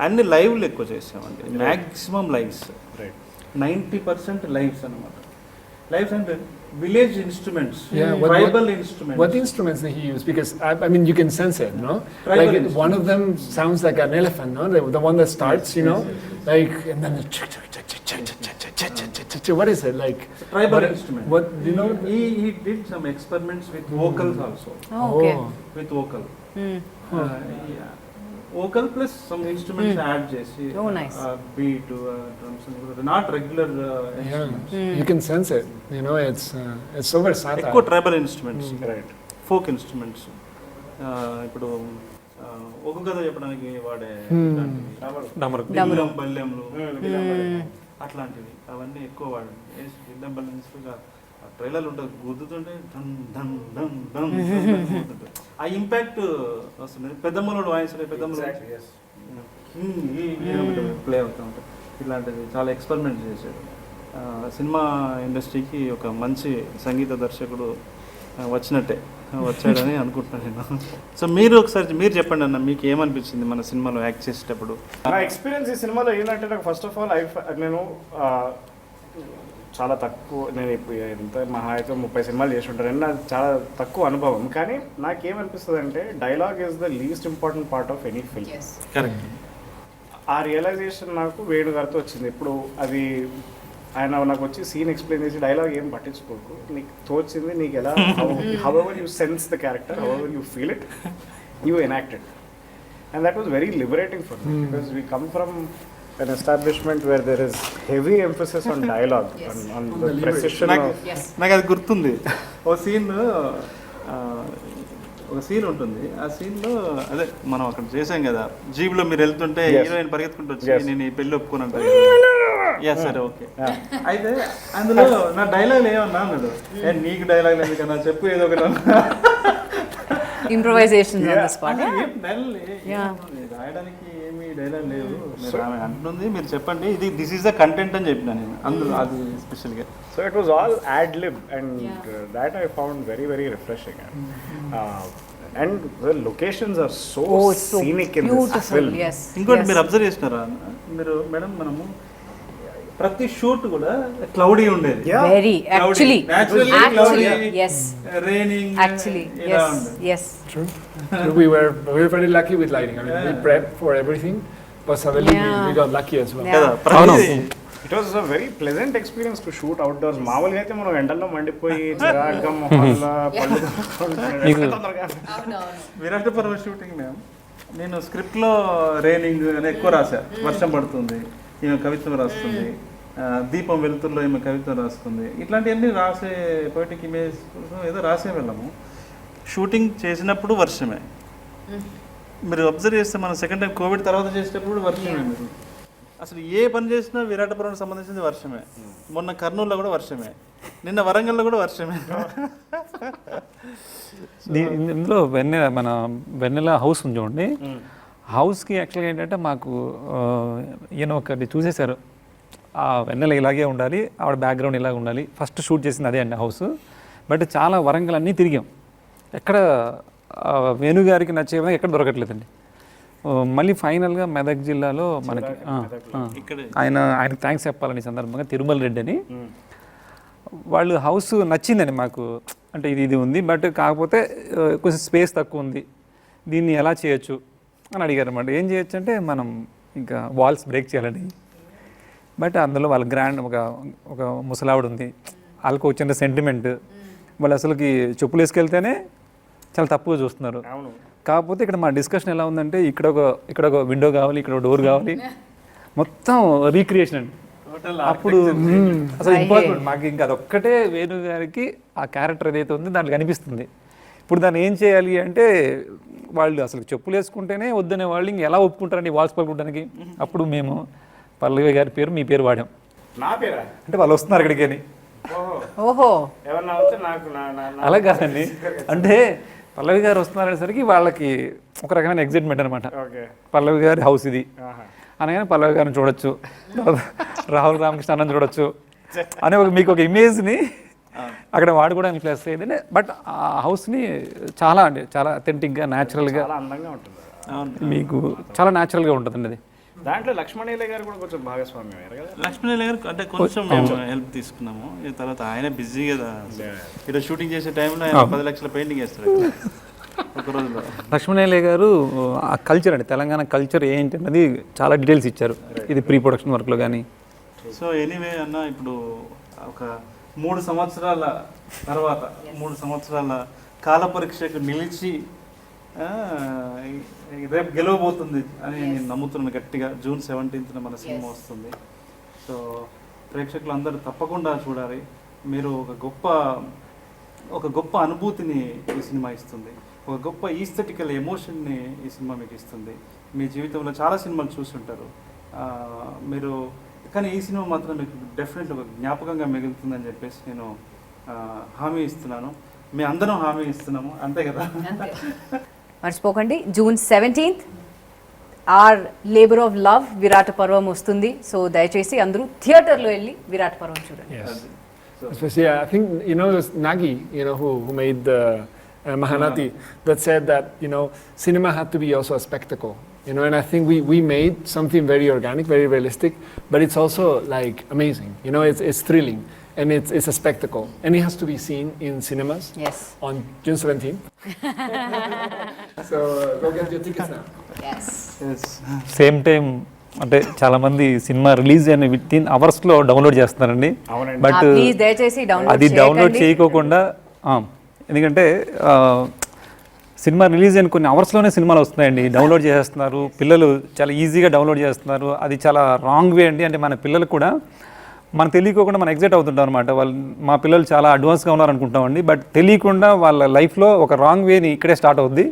అన్ని లైవ్లు ఎక్కువ చేసామండి. మ్యాక్సిమం లైవ్స్, 90% లైవ్స్ అనమాట. లైవ్స్ అంటే village instruments, tribal instruments. What instruments did he use? Because I mean, you can sense it, no? Tribal like one of them sounds like an elephant, no? The one that starts, you know, like, and then what is it like? Tribal instrument. What do you know? He did some experiments with vocals also. Okay. With vocal. Vocal plus some instruments add చేసి Oh, nice. Beat drums not regular You can sense it. You know, it's so versatile. ఎక్కువ tribal instruments right. Folk instruments ఇప్పుడు ఒక కథ చెప్పడానికి వాడే బల్యంలు అట్లాంటివి అవన్నీ ఎక్కువ వాడండి విల్లం బల్యంస్గా ట్రైలర్లు ఉంటుంది గుద్దుతుంటే ధన్ ధన్ ధన్ ధన్ గుద్దుతుంటుంది. ఆ ఇంపాక్ట్ వస్తుంది. పెద్దమ్మలోడు వాయిస్ పెద్దమ్మలో ప్లే అవుతూ ఉంటుంది. ఇలాంటివి చాలా ఎక్స్పెరిమెంట్ చేశాడు. సినిమా ఇండస్ట్రీకి ఒక మంచి సంగీత దర్శకుడు వచ్చాడని అనుకుంటున్నాను నేను. సో మీరు ఒకసారి మీరు చెప్పండి అన్న, మీకు ఏమనిపించింది మన సినిమాలో యాక్ట్ చేసేటప్పుడు? నా ఎక్స్పీరియన్స్ ఈ సినిమాలో ఏంటంటే నాకు ఫస్ట్ ఆఫ్ ఆల్ నేను చాలా తక్కువ, నేను ఇప్పుడు ఎంత మహా అయితే 30 సినిమాలు చేసి ఉంటాను, నాకు చాలా తక్కువ అనుభవం. కానీ నాకేమనిపిస్తుంది అంటే dialogue is the least important part of any film. Correct. ఆ రియలైజేషన్ నాకు వేణు గారితో వచ్చింది. ఇప్పుడు అది ఆయన నాకు వచ్చి సీన్ ఎక్స్ప్లెయిన్ చేసి డైలాగ్ ఏం పట్టించుకోకు, నీకు తోచింది నీకు ఎలా however you sense the character, however you feel it, you enacted. And that was very liberating for me because we come from an establishment where there is heavy emphasis on dialogue, on the precision of... నాకు అది గుర్తుంది. ఒక scene ఉంటుంది. ఆ సీన్లో అదే మనం అక్కడ చేసాం కదా, జీబ్లో మీరు వెళ్తుంటే హీరోయిన్ పరిగెత్తుకుంటూ వచ్చి నేను ఈ పెళ్ళి ఒప్పుకోనంటారు. సరే ఓకే. అయితే అందులో నా డైలాగ్ ఏమన్నా అన్నాడు, నీకు డైలాగ్ ఎందుకన్నా చెప్పు ఏదో ఒకటి. Improvisation on the spot. రాయడానికి ఏమి డైలాగ్ లేవు అంటుంది, మీరు చెప్పండి ఇది దిస్ ఈస్ ద కంటెంట్ అని చెప్పిన నేను అందులో అది స్పెషల్గా. So it was all ad-lib and that I found very, very refreshing. And the locations are so scenic in this film. Yes. ఇంకోటి మీరు అబ్జర్వ్ చేసినారా మీరు మేడం, మనము ప్రతి షూట్ కూడా క్లౌడీ ఉండేది. Very actually. Yes. Raining. Actually. Yes. True. We were very lucky with lighting. I mean, we prepped for everything, but suddenly we got lucky as well. It was a very pleasant experience to shoot outdoors. మామూలుగా అయితే మనం ఎండల్లో మండిపోయి విరాట పర్వం shooting మేము నేను స్క్రిప్ట్లో raining అని ఎక్కువ రాశాను, వర్షం పడుతుంది, ఈమె కవిత్వం రాస్తుంది, దీపం వెలుతురులో ఈమె కవిత్వం రాస్తుంది, ఇట్లాంటివన్నీ రాసే పోయిటిక్ ఇమేజ్ ఏదో రాసే వెళ్ళాము. షూటింగ్ చేసినప్పుడు వర్షమే. మీరు అబ్జర్వ్ చేస్తే మనం సెకండ్ టైం కోవిడ్ తర్వాత చేసేటప్పుడు వర్షమే. మీరు అసలు ఏ పని చేసినా విరాటపురానికి సంబంధించింది వర్షమే. మొన్న కర్నూలులో కూడా వర్షమే, నిన్న వరంగల్లో కూడా వర్షమే. ఇందులో మన వెన్నెల హౌస్ ఉంది చూడండి. హౌస్కి యాక్చువల్గా ఏంటంటే మాకు ఈయన ఒకటి చూసేశారు, ఆ వెన్నెల ఇలాగే ఉండాలి, ఆవిడ బ్యాక్గ్రౌండ్ ఇలాగే ఉండాలి. ఫస్ట్ షూట్ చేసింది అదే అండి హౌస్. బట్ చాలా వరంగల్ అన్నీ తిరిగాం, ఎక్కడ వేణు గారికి నచ్చే విధంగా ఎక్కడ దొరకట్లేదండి. మళ్ళీ ఫైనల్గా మెదక్ జిల్లాలో మనకి ఆయనకు థ్యాంక్స్ చెప్పాలని సందర్భంగా తిరుమల రెడ్డి అని వాళ్ళు హౌస్ నచ్చిందండి మాకు. అంటే ఇది ఉంది, బట్ కాకపోతే కొంచెం స్పేస్ తక్కువ ఉంది, దీన్ని ఎలా చేయొచ్చు అని అడిగారు అన్నమాట. ఏం చేయొచ్చు అంటే మనం ఇంకా వాల్స్ బ్రేక్ చేయాలని. బట్ అందులో వాళ్ళ గ్రాండ్ ఒక ముసలావిడ ఉంది, వాళ్ళకు వచ్చిన సెంటిమెంట్, వాళ్ళు అసలుకి చెప్పులు వేసుకెళ్తేనే చాలా తప్పుగా చూస్తున్నారు. కాకపోతే ఇక్కడ మా డిస్కషన్ ఎలా ఉందంటే ఇక్కడ ఒక విండో కావాలి, ఇక్కడ ఒక డోర్ కావాలి, మొత్తం రీక్రియేషన్ అండి. అప్పుడు అసలు ఇంపార్టెంట్ మాకు ఇంకా అదొక్కటే వేణు గారికి ఆ క్యారెక్టర్ ఏదైతే ఉంది దాంట్లో కనిపిస్తుంది. ఇప్పుడు దాన్ని ఏం చేయాలి అంటే వాళ్ళు అసలు చెప్పులు వేసుకుంటేనే వద్దనే వాళ్ళు ఇంక ఎలా ఒప్పుకుంటారండి వాల్స్ పలుకుంటానికి. అప్పుడు మేము పల్లవి గారి పేరు మీ పేరు వాడాం. నా పేరా అంటే వాళ్ళు వస్తున్నారు ఇక్కడికి అని. ఓహో అలా కాదండి, అంటే పల్లవి గారు వస్తున్నారనేసరికి వాళ్ళకి ఒక రకమైన ఎగ్జైట్మెంట్ అనమాట. పల్లవి గారి హౌస్ ఇది అనగానే పల్లవి గారిని చూడొచ్చు, రాహుల్ రామకృష్ణ అన్నని చూడొచ్చు అనే మీకు ఒక ఇమేజ్ని అక్కడ వాడుకోవడానికి ప్లస్ అయ్యింది. బట్ ఆ హౌస్ని చాలా అథెంటిక్గా న్యాచురల్గా మీకు చాలా న్యాచురల్గా ఉంటుందండి. అది దాంట్లో లక్ష్మణయ్య గారు కూడా కొంచెం భాగస్వామ్యం అయ్యారు కదా. లక్ష్మణయ్య గారు అంటే కొంచెం మేము హెల్ప్ తీసుకున్నాము. ఈ తర్వాత ఆయన బిజీ కదా, ఇక్కడ షూటింగ్ చేసే టైంలో ఆయన 10 లక్షల పెయింటింగ్ వేస్తారు ఒక రోజులో. లక్ష్మణయ్య గారు ఆ కల్చర్ అండి, తెలంగాణ కల్చర్ ఏంటి అన్నది చాలా డీటెయిల్స్ ఇచ్చారు, ఇది ప్రీ ప్రొడక్షన్ వర్క్లో కానీ. సో ఎనీవే అన్న, ఇప్పుడు ఒక 3 సంవత్సరాల తర్వాత 3 సంవత్సరాల కాల పరీక్షకు నిలిచి రేపు గెలవబోతుంది అని నేను నమ్ముతున్నాను గట్టిగా. June 17th మన సినిమా వస్తుంది. సో ప్రేక్షకులు అందరూ తప్పకుండా చూడాలి. మీరు ఒక గొప్ప అనుభూతిని ఈ సినిమా ఇస్తుంది, ఒక గొప్ప ఈస్థెటికల్ ఎమోషన్ని ఈ సినిమా మీకు ఇస్తుంది. మీ జీవితంలో చాలా సినిమాలు చూస్తుంటారు మీరు, కానీ ఈ సినిమా మాత్రం మీకు డెఫినెట్లీ ఒక జ్ఞాపకంగా మిగులుతుందని చెప్పేసి నేను హామీ ఇస్తున్నాను. మీ అందరం హామీ ఇస్తున్నాము, అంతే కదా? మర్చిపోకండి June 17th or labour of love Virata Parvam వస్తుంది. సో దయచేసి అందరూ థియేటర్లో వెళ్ళి విరాట పర్వం చూడండి. Especially, I think, it was Nagi, who made the Mahanati, that said that, cinema had to be also a spectacle. And I think we made something very organic, very realistic, but it's also like amazing. It's thrilling, and it's a spectacle, and it has to be seen in cinemas. Yes. On June 17th. So go get your tickets now. Yes. Same time అంటే చాలా మంది cinema release అయిన with in అవర్స్లో download చేస్తున్నారండి. But please దయచేసి అది download చేయకోకుండా ఎందుకంటే సినిమా రిలీజ్ అయిన కొన్ని అవర్స్లోనే సినిమాలు వస్తున్నాయండి, డౌన్లోడ్ చేసేస్తున్నారు పిల్లలు, చాలా ఈజీగా డౌన్లోడ్ చేస్తున్నారు. అది చాలా రాంగ్ వే అండి. అంటే మన పిల్లలు కూడా మనకు తెలియకోకుండా మనం ఎగ్జైట్ అవుతుంటాం అనమాట. మా పిల్లలు చాలా అడ్వాన్స్గా ఉన్నారనుకుంటామండి, బట్ తెలియకుండా వాళ్ళ లైఫ్లో ఒక రాంగ్ వేని ఇక్కడే స్టార్ట్ అవుద్ది.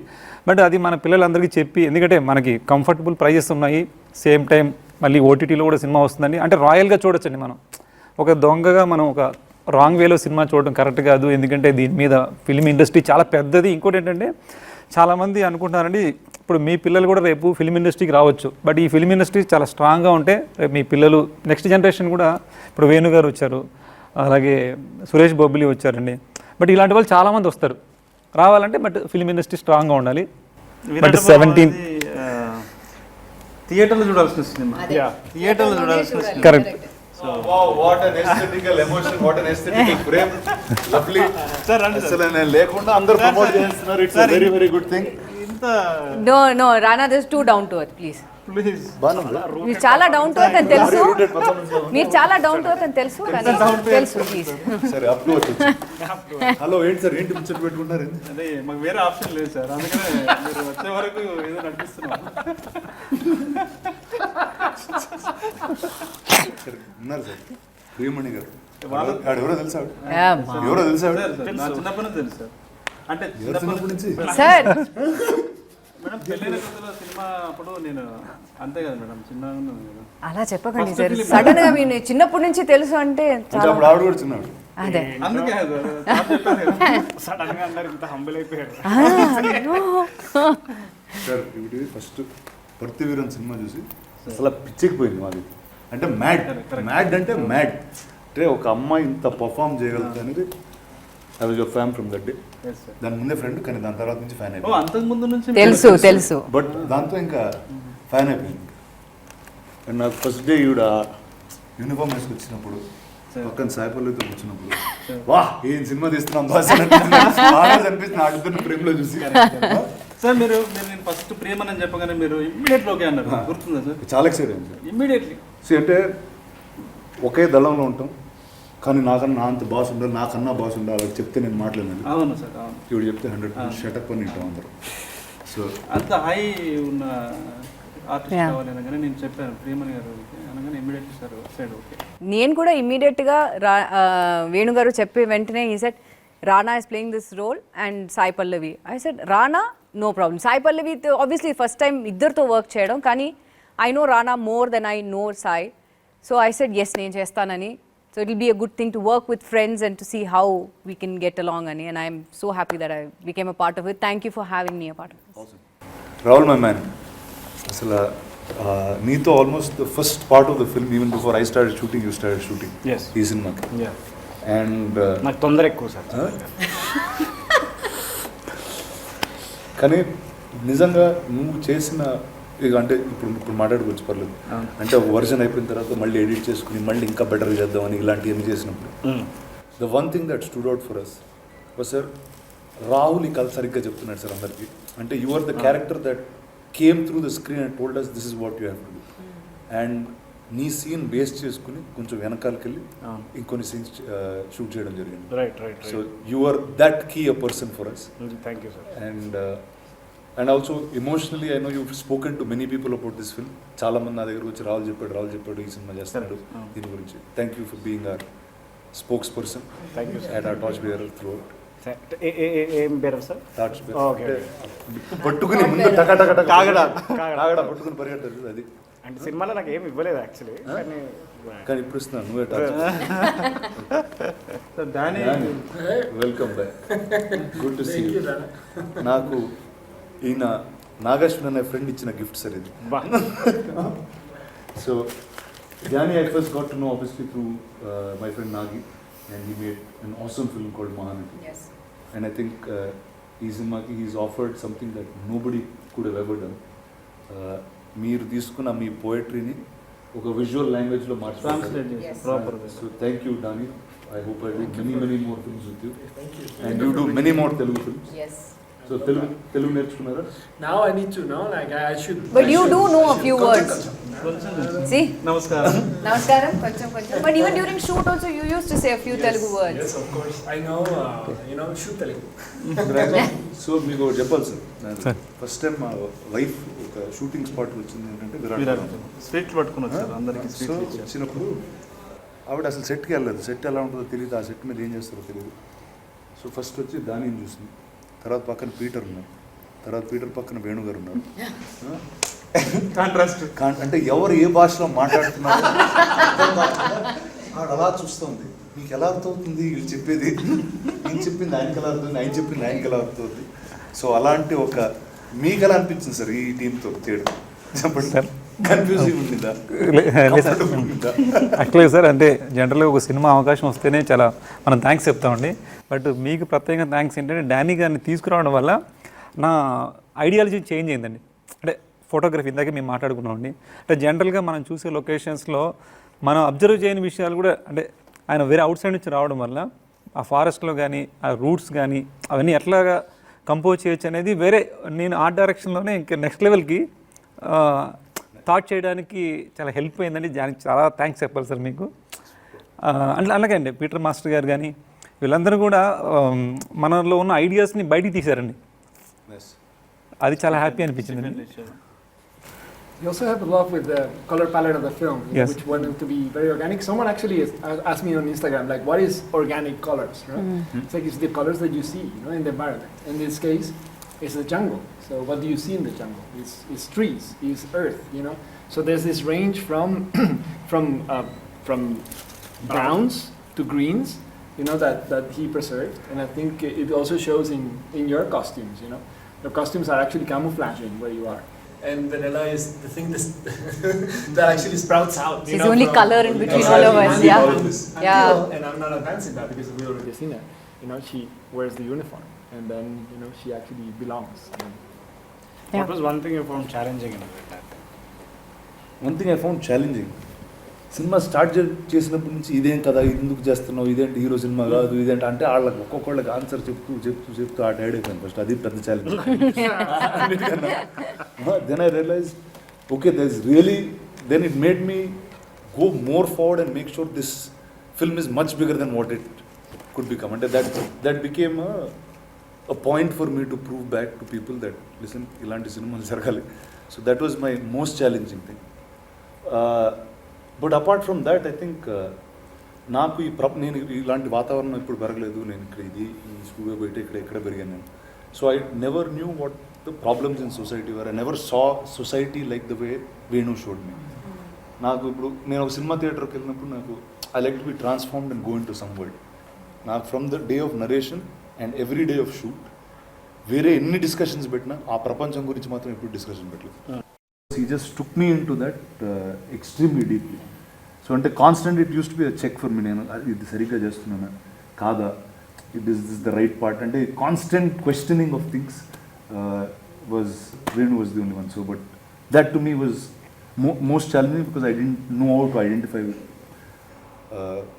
బట్ అది మన పిల్లలందరికీ చెప్పి, ఎందుకంటే మనకి కంఫర్టబుల్ ప్రైజెస్ ఉన్నాయి, సేమ్ టైం మళ్ళీ ఓటీటీలో కూడా సినిమా వస్తుందండి. అంటే రాయల్గా చూడొచ్చండి. మనం ఒక దొంగగా మనం ఒక రాంగ్ వేలో సినిమా చూడడం కరెక్ట్ కాదు. ఎందుకంటే దీని మీద ఫిల్మ్ ఇండస్ట్రీ చాలా పెద్దది. ఇంకోటి ఏంటంటే చాలామంది అనుకుంటున్నారండి, ఇప్పుడు మీ పిల్లలు కూడా రేపు ఫిల్మ్ ఇండస్ట్రీకి రావచ్చు, బట్ ఈ ఫిల్మ్ ఇండస్ట్రీ చాలా స్ట్రాంగ్గా ఉంటే రేపు మీ పిల్లలు నెక్స్ట్ జనరేషన్ కూడా, ఇప్పుడు వేణు గారు వచ్చారు, అలాగే సురేష్ బొబ్బిలి వచ్చారండి, బట్ ఇలాంటి వాళ్ళు చాలామంది వస్తారు రావాలంటే, బట్ ఫిల్మ్ ఇండస్ట్రీ స్ట్రాంగ్గా ఉండాలి. బట్ 17 థియేటర్లో చూడాల్సిన సినిమా, థియేటర్లో చూడాల్సిన cinema. Correct. Wow, what an aesthetical emotion, what an aesthetical frame. Lovely. Sir, అసలు నేను లేకుండా అందరూ ప్రమోట్ చేస్తున్నారు. It's a very, very good thing. No, Rana, this is too down to earth, please. Please. మీరు చాలా down to earth అని తెలుసు, మీరు చాలా డౌన్ టు ఎర్త్ అని తెలుసు, తెలుసు ప్లీజ్. సరే అప్ టు హలో ఏంటి సార్, ఏంటి ముచ్చట పెట్టుకుంటారు? అదే మాకు వేరే ఆప్షన్ లేదు సార్, అందుకనే మీరు వచ్చే వరకు ఏదో నడిపిస్తున్నాం. ఉన్నారు సార్ ప్రియమణి గారు, ఎవరో తెలుసా? నా చిన్నప్పటి నుంచి తెలుసు సార్. అంటే చిన్నప్పటి నుంచి సార్ మేడం పెళ్ళైన కొత్తలో సినిమా అప్పుడు నేను అంతే కదా మేడం, చిన్నగా ఉన్నాను కదా. అలా చెప్పకండి సార్, సడన్ గా మీరు చిన్నప్పటి నుంచి తెలుసు అంటే చాలా. అప్పుడు ఆవిడ కూడా చిన్నాడు. అదే అందుకే సడన్ గా అందరు ఇంత హంబుల్ అయిపోయారు. సార్ ఇప్పుడు ఫస్ట్ పర్తివీరన్ సినిమా చూసి అసలు పిచ్చికిపోయింది మాది. అంటే మ్యాడ్ అంటే మ్యాడ్, అంటే ఒక అమ్మాయి ఇంత పర్ఫామ్ చేయగలుగుతుంది అనేది. I was your fan from that day. దాని ముందే ఫ్రెండ్, కానీ దాని తర్వాత నుంచి ఫ్యాన్ అయిపోయింది. అంతకు ముందు నుంచి తెలుసు, బట్ దాంతో ఇంకా ఫ్యాన్ అయిపోయింది. అండ్ నాకు ఫస్ట్ డే ఈవిడ యూనిఫామ్ వేసుకు వచ్చినప్పుడు, పక్కన సాయి పల్లవితో వచ్చినప్పుడు, వా ఏం సినిమా తీస్తున్నాం అనిపిస్తుంది ఆ ఇద్దరు ప్రేమలో చూసి. సార్ మీరు నేను ఫస్ట్ ప్రేమని చెప్పగానే మీరు ఇమ్మీడియట్లీ ఓకే అన్నారు, గుర్తుందా సార్? చాలా ఎక్సైట్ అయింది సార్. ఇమ్మీడియట్లీ అంటే ఒకే దళంలో ఉంటాం, కానీ నాకన్నా నా అంత బాస్ ఉండాలి, నాకన్నా బాస్ ఉండాలి, వాళ్ళకి చెప్తే నేను మాట్లాడలేదు. అవును సార్, అవును. ఇప్పుడు చెప్తే 100% షటప్ అని వింటాం అందరూ. సో అంత హై ఉన్న ఆర్టిస్ట్ కావాలి అనగానే నేను చెప్పాను ప్రియమణి గారు అనగానే ఇమ్మీడియట్లీ సార్ సైడ్ ఓకే. నేను కూడా ఇమ్మీడియట్గా వేణుగారు చెప్పే వెంటనే ఈ set Rana is playing this role and Sai Pallavi. I said, Rana, no problem. Sai Pallavi, obviously first time ఇద్దరితో వర్క్ చేయడం, కానీ I know Rana more than I know Sai. So I said, yes, నేను చేస్తానని. So it will be a good thing to work with friends and to see how we can get along ani. And I am so happy that I became a part of it. Thank you for having me a part of it. awesome. Rahul, my man, అసలు నీతో almost the first part of the film, even before I started shooting, you started shooting ఈ సినిమాకి. And నాకు తొందర ఎక్కువ sir. కానీ నిజంగా నువ్వు చేసిన ఇక అంటే ఇప్పుడు మాట్లాడుకోవచ్చు పర్లేదు, అంటే ఒక వర్జన్ అయిపోయిన తర్వాత మళ్ళీ ఎడిట్ చేసుకుని మళ్ళీ ఇంకా బెటర్గా చేద్దామని ఇలాంటివన్నీ చేసినప్పుడు the one thing that stood out for us was sir, Rahul ఈ కథ సరిగ్గా చెప్తున్నాడు సార్ అందరికీ. అంటే you are the character that came through the screen and told us this is what you have to do. And నీ scene base చేసుకుని కొంచెం వెనకాలకి వెళ్ళి ఇంకొన్ని సీన్స్ షూట్ చేయడం జరిగింది. Right. So you are that key a person for us. Thank you sir. And and also emotionally I know you spoken to many people about this film. చాలా మంది నా దగ్గర వచ్చి రాహుల్ చెప్పాడు ఈ సినిమా చేస్తున్నాడు దీని గురించి. Thank you for being our spokes person at our torch bearer through out. ఏం పేరు సార్? Torch okay. పట్టుకుని ముందు కాగడా పట్టుకుని పరిగెడతారు అది. అంటే సినిమాలో నాకు ఏమి ఇవ్వలేదు యాక్చువల్లీ, కానీ ఇప్పుడు ఇస్తున్నాను నువ్వే torch. Welcome back, good to see you. నాకు ఈయన నాగేశ్వర్ అనే ఫ్రెండ్ ఇచ్చిన గిఫ్ట్ సార్ ఇది. So Jani I first got to know obviously through my friend Nagi, and he made an awesome film called Mahanati. Yes. And I think he's offered something that nobody could have ever done. మీరు తీసుకున్న మీ పోయట్రీని ఒక visual లాంగ్వేజ్లో మార్చుకోవాలి. So thank you Danny. I hope I do many more films with you. And you do many more Telugu films. Yes. So Telugu నేర్చుకున్నారా? Now I need to know, like I should. But you do know a few words. See? Namaskaram. Namaskaram, koncham. But even during shoot also you used to say a few Telugu words. Yes, of course. I know, shoot Telugu. So మీకు చెప్పాలి sir, first time మా wife ఒక shooting spot వచ్చింది ఏంటంటే విరాట్. స్వీట్లు పట్టుకుని వచ్చారు అందరికి. సో వచ్చినప్పుడు ఆవిడ అసలు సెట్కి వెళ్ళలేదు. సెట్ ఎలా ఉంటుందో తెలియదు, ఆ సెట్ మీద ఏం చేస్తారో తెలియదు. సో ఫస్ట్ వచ్చి దానిని చూసింది, తర్వాత పక్కన పీటర్ ఉన్నారు, తర్వాత పీటర్ పక్కన వేణు గారు ఉన్నారు. అంటే ఎవరు ఏ భాషలో మాట్లాడుతున్నారు ఆవిడ అలా చూస్తుంది. మీకు ఎలా అర్థమవుతుంది వీళ్ళు చెప్పేది? నేను చెప్పింది ఆయనకి ఎలా అర్థమవుతుంది, ఆయన చెప్పింది ఆయనకి ఎలా అర్థమవుతుంది? సో అలాంటి ఒక మీకు ఎలా అనిపించింది సార్ ఈ టీంతో చేయడం? చెప్పండి సార్. కన్ఫ్యూజింగ్ ఉండిందా? యాక్చువల్గా సార్ అంటే జనరల్గా ఒక సినిమా అవకాశం వస్తేనే చాలా మనం థ్యాంక్స్ చెప్తామండి. బట్ మీకు ప్రత్యేకంగా థ్యాంక్స్ ఏంటంటే డానీ గారిని తీసుకురావడం వల్ల నా ఐడియాలజీ చేంజ్ అయిందండి. అంటే ఫోటోగ్రఫీ ఇందాకే మేము మాట్లాడుకున్నామండి. అంటే జనరల్గా మనం చూసే లొకేషన్స్లో మనం అబ్జర్వ్ చేయని విషయాలు కూడా అంటే ఆయన వేరే అవుట్ సైడ్ నుంచి రావడం వల్ల ఆ ఫారెస్ట్లో కానీ ఆ రూట్స్ కానీ అవన్నీ ఎట్లాగా కంపోజ్ చేయొచ్చు అనేది వేరే నేను ఆర్ట్ డైరెక్షన్లోనే ఇంకా నెక్స్ట్ లెవెల్కి థాట్ చేయడానికి చాలా హెల్ప్ అయిందండి. దానికి చాలా థ్యాంక్స్ చెప్పాలి సార్ మీకు. అలాగే అండి పీటర్ మాస్టర్ గారు కానీ వీళ్ళందరూ కూడా మనలో ఉన్న ఐడియాస్ని బయటికి తీశారండి. అది చాలా హ్యాపీ అనిపించింది. You also have a love with the color palette of the film, Yes. which wanted to be very organic. Someone actually asked me on Instagram, like, what is organic colors? Right? It's like it's the colors that you see, in the environment. In this case, it's the jungle. So what do you see in the jungle? It's trees, it's earth, So there's this range from from browns to greens, that he preserved, and I think it also shows in your costumes. Your costumes are actually camouflaging where you are. And vanilla is the thing that actually sprouts out. It's only color in between all of us, yeah. And I'm not advancing that because we already seen it. She wears the uniform, and then she actually belongs. What was one thing you found challenging in that? One thing I found challenging, cinema start చేసినప్పటి నుంచి ఇదేం కదా, ఇది ఎందుకు చేస్తున్నావు, ఇదేంటి hero cinema కాదు, ఇదేంటి అంటే వాళ్ళకి ఒక్కొక్కళ్ళకి ఆన్సర్ చెప్తూ ఆ టైడ్ అయిపోయింది ఫస్ట్. అది పెద్ద challenge. Then I realise okay then it made me go more forward and make sure this film is much bigger than what it could become. అంటే that became a point for me to prove back to people that listen, ilanti cinemalu jaragali. So that was my most challenging thing. But apart from that, I think నాకు నేను ఇలాంటి వాతావరణం ఇప్పుడు పెరగలేదు. నేను ఇక్కడ ఈ స్టూడియో బయట ఇక్కడ పెరిగాను నేను. So I never knew what the problems in society were. I never saw society like the way Venu showed me. నాకు ఇప్పుడు నేను ఒక సినిమా థియేటర్కి వెళ్ళినప్పుడు నాకు I like to be transformed and go into some world. నాకు from the day of narration and every day of shoot వేరే ఎన్ని డిస్కషన్స్ పెట్టినా ఆ ప్రపంచం గురించి మాత్రం ఎప్పుడు డిస్కషన్ పెట్టలేదు. He just took me into that extremely deeply. So అంటే constant it used to be a check for me. నేను ఇది సరిగ్గా చేస్తున్నానా కాదా, it is this the right part అంటే constant questioning of things Venu was the only one. So but that to me was most challenging because I didn't know how to identify with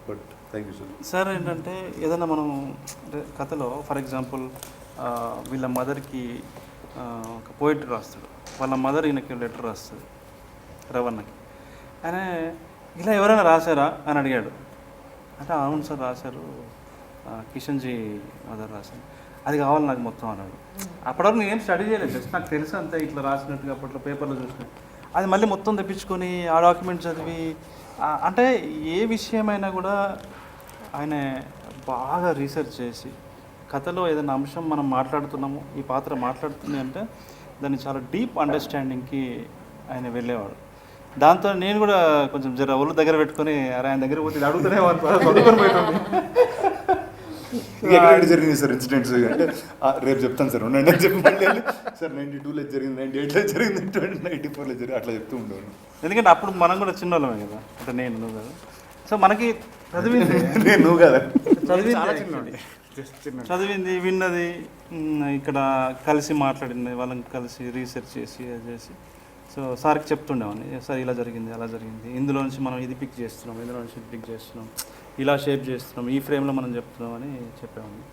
but thank you sir. Sir ఏంటంటే ఏదైనా మనం అంటే కథలో for example వీళ్ళ మదర్కి ఒక poetry రాస్తాడు, వాళ్ళ మదర్ ఈయనకి లెటర్ రాస్తుంది రవణకి. ఆయన ఇలా ఎవరైనా రాశారా అని అడిగాడు. అంటే అవును సార్ రాశారు, కిషన్జీ మదర్ రాశారు. అది కావాలి నాకు మొత్తం అన్నాడు. అప్పటివరకు నేనేం స్టడీ చేయలేదు, జస్ట్ నాకు తెలుసు అంతే ఇట్లా రాసినట్టుగా అప్పట్లో పేపర్లో చూసిన. అది మళ్ళీ మొత్తం తెప్పించుకొని ఆ డాక్యుమెంట్ చదివి అంటే ఏ విషయమైనా కూడా ఆయన బాగా రీసెర్చ్ చేసి కథలో ఏదైనా అంశం మనం మాట్లాడుతున్నాము, ఈ పాత్ర మాట్లాడుతుంది అంటే దాన్ని చాలా డీప్ అండర్స్టాండింగ్కి ఆయన వెళ్ళేవాడు. దాంతో నేను కూడా కొంచెం జర ఒళ్ళు దగ్గర పెట్టుకొని అరే ఆయన దగ్గర పోతే అడుగుతూనే చదువుకొని పోయింది. ఎక్కడ జరిగింది సార్ ఇన్సిడెంట్స్ అంటే రేపు చెప్తాను సార్ ఉండండి అని చెప్పి సార్ 92లో జరిగింది, 98లో జరిగింది, 94లో జరిగింది అట్లా చెప్తూ ఉండేవాడు. ఎందుకంటే అప్పుడు మనం కూడా చిన్నోళ్ళమే కదా, అంటే నేను నువ్వు కదా. సో మనకి చదివింది నేను నువ్వు కదా చదివింది విన్నది ఇక్కడ కలిసి మాట్లాడింది, వాళ్ళని కలిసి రీసెర్చ్ చేసి అది చేసి సో సార్కి చెప్తుండేవాడిని, సార్ ఇలా జరిగింది అలా జరిగింది, ఇందులో నుంచి మనం ఇది పిక్ చేస్తున్నాం, ఇందులో నుంచి ఇది పిక్ చేస్తున్నాం, ఇలా షేప్ చేస్తున్నాం, ఈ ఫ్రేమ్లో మనం చెప్తున్నాం అని చెప్పేవాడిని.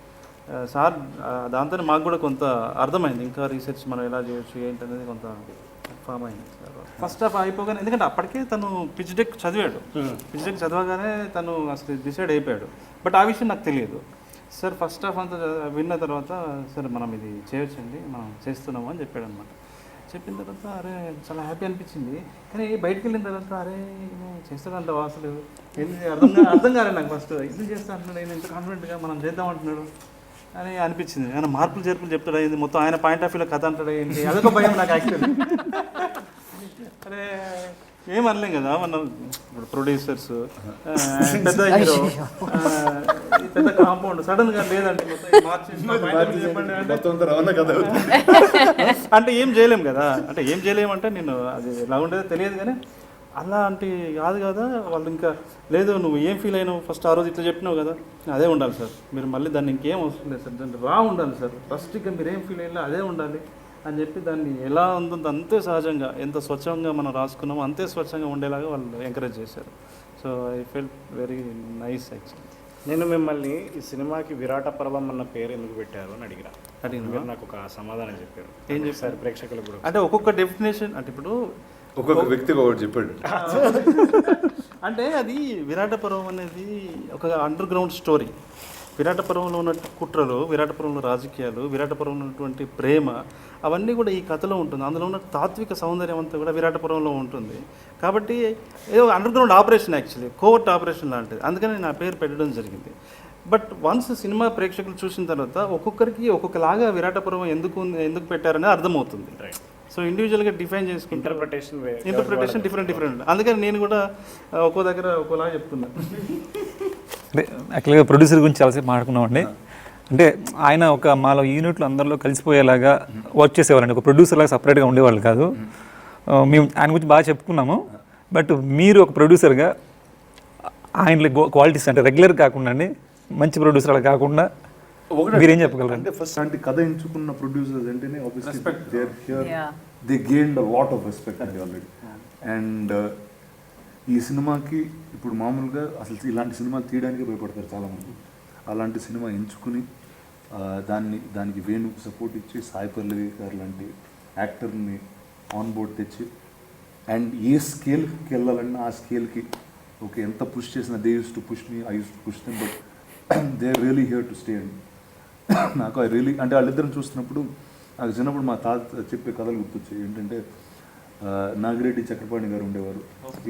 సార్ దాంతో మాకు కూడా కొంత అర్థమైంది, ఇంకా రీసెర్చ్ మనం ఎలా చేయొచ్చు ఏంటనేది కొంత ఫామ్ అయింది సార్. ఫస్ట్ హాఫ్ అయిపోగానే, ఎందుకంటే అప్పటికే తను పిచ్ డెక్ చదివాడు, పిచ్ డెక్ చదవగానే తను అసలు డిసైడ్ అయిపోయాడు. బట్ ఆ విషయం నాకు తెలియదు. సార్ ఫస్ట్ హాఫ్ అంతా విన్న తర్వాత సార్ మనం ఇది చేయొచ్చండి, మనం చేస్తున్నాము అని చెప్పాడు అనమాట. చెప్పిన తర్వాత అరే చాలా హ్యాపీ అనిపించింది. కానీ బయటకు వెళ్ళిన తర్వాత అరే చేస్తాడంటావా అసలు ఏంటి అర్థం కాలేదు నాకు. ఫస్ట్ ఇది చేస్తా అంటున్నాడు, నేను ఇంత కాన్ఫిడెంట్గా మనం చేద్దాం అంటున్నాడు అని అనిపించింది. ఆయన మార్పులు చేర్పులు చెప్తాడు, అయింది మొత్తం ఆయన పాయింట్ ఆఫ్ వ్యూలో కథ అంటాడు ఏంటి, అదొక భయం నాకు యాక్చువల్లీ. అరే ఏం అనలేం కదా మనం, ఇప్పుడు ప్రొడ్యూసర్స్ పెద్ద హీరో పెద్ద కాంపౌండ్ సడన్గా లేదంటే అంటే ఏం చేయలేం కదా. అంటే ఏం చేయలేమంటే నేను అది ఎలా ఉండేదో తెలియదు, కానీ అలా అంటే కాదు కదా. వాళ్ళు ఇంకా లేదు నువ్వు ఏం ఫీల్ అయినావు ఫస్ట్ ఆ రోజు ఇట్లా చెప్పినావు కదా, అదే ఉండాలి సార్, మీరు మళ్ళీ దాన్ని ఇంకేం అవసరం లేదు సార్, దాన్ని రా ఉండాలి సార్, ఫస్ట్ ఇక మీరు ఏం ఫీల్ అయినా అదే ఉండాలి అని చెప్పి దాన్ని ఎలా ఉందో అంతే సహజంగా ఎంత స్వచ్ఛంగా మనం రాసుకున్నామో అంతే స్వచ్ఛంగా ఉండేలాగా వాళ్ళు ఎంకరేజ్ చేశారు. So I felt very nice actually. నేను మిమ్మల్ని ఈ సినిమాకి విరాట పర్వం అన్న పేరు ఎందుకు పెట్టారు అని అడిగిన నాకు ఒక సమాధానం చెప్పారు. ఏం చెప్పారు ప్రేక్షకులకు కూడా? అంటే ఒక్కొక్క డెఫినేషన్, అంటే ఇప్పుడు ఒక్కొక్క వ్యక్తికి ఒకటి చెప్పాడు. అంటే అది విరాట పర్వం అనేది ఒక అండర్ గ్రౌండ్ స్టోరీ. విరాట పర్వంలో ఉన్న కుట్రలు, విరాట పర్వంలో రాజకీయాలు, విరాట పర్వంలో ఉన్నటువంటి ప్రేమ అవన్నీ కూడా ఈ కథలో ఉంటుంది. అందులో ఉన్న తాత్విక సౌందర్యం అంతా కూడా విరాట పర్వంలో ఉంటుంది. కాబట్టి ఏదో under ground operation, actually covert operation లాంటిది. అందుకని నా పేరు పెట్టడం జరిగింది. బట్ వన్స్ సినిమా ప్రేక్షకులు చూసిన తర్వాత ఒక్కొక్కరికి ఒక్కొక్కలాగా విరాట పర్వం ఎందుకు పెట్టారనేది అర్థమవుతుంది. సో ఇండివిజువల్గా డిఫైన్ చేసుకుంటే ఇంటర్ప్రిటేషన్ డిఫరెంట్. అందుకని నేను కూడా ఒక్కో దగ్గర ఒక్కోలాగా చెప్తున్నాను. అంటే యాక్చువల్గా ప్రొడ్యూసర్ గురించి చాలాసేపు మాట్లాడుకున్నామండి. అంటే ఆయన ఒక మాలో యూనిట్లు అందరిలో కలిసిపోయేలాగా వర్క్ చేసేవారండి. ఒక ప్రొడ్యూసర్ లాగా సపరేట్గా ఉండేవాళ్ళు కాదు. మేము ఆయన గురించి బాగా చెప్పుకున్నాము. బట్ మీరు ఒక ప్రొడ్యూసర్గా ఆయన క్వాలిటీస్ అంటే రెగ్యులర్ కాకుండా అండి, మంచి ప్రొడ్యూసర్ అలా కాకుండా మీరేం చెప్పగలరు? అంటే ఫస్ట్ అంటే కథ ఎంచుకున్న ప్రొడ్యూసర్స్ అంటేనే they gained a lot of respect అండి ఆల్రెడీ. అండ్ ఈ సినిమాకి ఇప్పుడు మామూలుగా అసలు ఇలాంటి సినిమాలు తీయడానికి భయపడతారు చాలామంది. అలాంటి సినిమా ఎంచుకుని దానికి వేణు సపోర్ట్ ఇచ్చి సాయి పల్లవి గారు లాంటి యాక్టర్ని ఆన్ బోర్డ్ తెచ్చి అండ్ ఏ స్కేల్కి వెళ్ళాలన్నా ఆ స్కేల్కి ఓకే ఎంత పుష్ చేసినా they used to push me, I used to push them, but they are really here to stay అండి. నాకు ఐ రియలీ అంటే వాళ్ళిద్దరిని చూస్తున్నప్పుడు నాకు చిన్నప్పుడు మా తాత చెప్పే కథలు గుర్తొచ్చాయి. ఏంటంటే నాగిరెడ్డి చక్రపాణి గారు ఉండేవారు,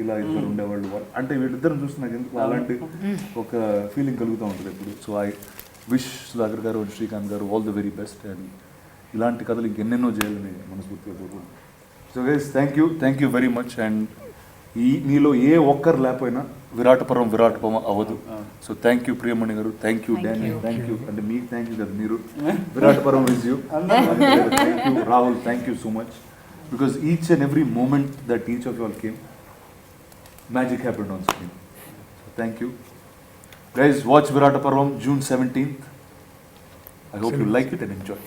ఇలా ఇద్దరు ఉండేవాళ్ళు. అంటే వీళ్ళిద్దరిని చూస్తే నాకు ఎందుకు అలాంటి ఒక ఫీలింగ్ కలుగుతూ ఉంటుంది ఎప్పుడు. సో ఐ విష్ సుధాకర్ గారు, శ్రీకాంత్ గారు all the very best. And ఇలాంటి కథలు ఇంకెన్నెన్నో చేయాలని మనస్ఫూర్తిగా కోరుకుంటున్నాను. So guys thank you very much. And మీలో ఏ ఒక్కరు లేకపోయినా విరాట పర్వం అవ్వదు. సో థ్యాంక్ యూ ప్రియమణి గారు, thank you Danny, thank you అంటే మీకు థ్యాంక్ యూ కదా, మీరు విరాట పర్వం is you. Thank you Rahul, thank you so much. Because each and every moment that each of you all came, magic happened on screen. So thank you. Guys, watch Virata Parvam June 17th. I hope you like it and enjoy.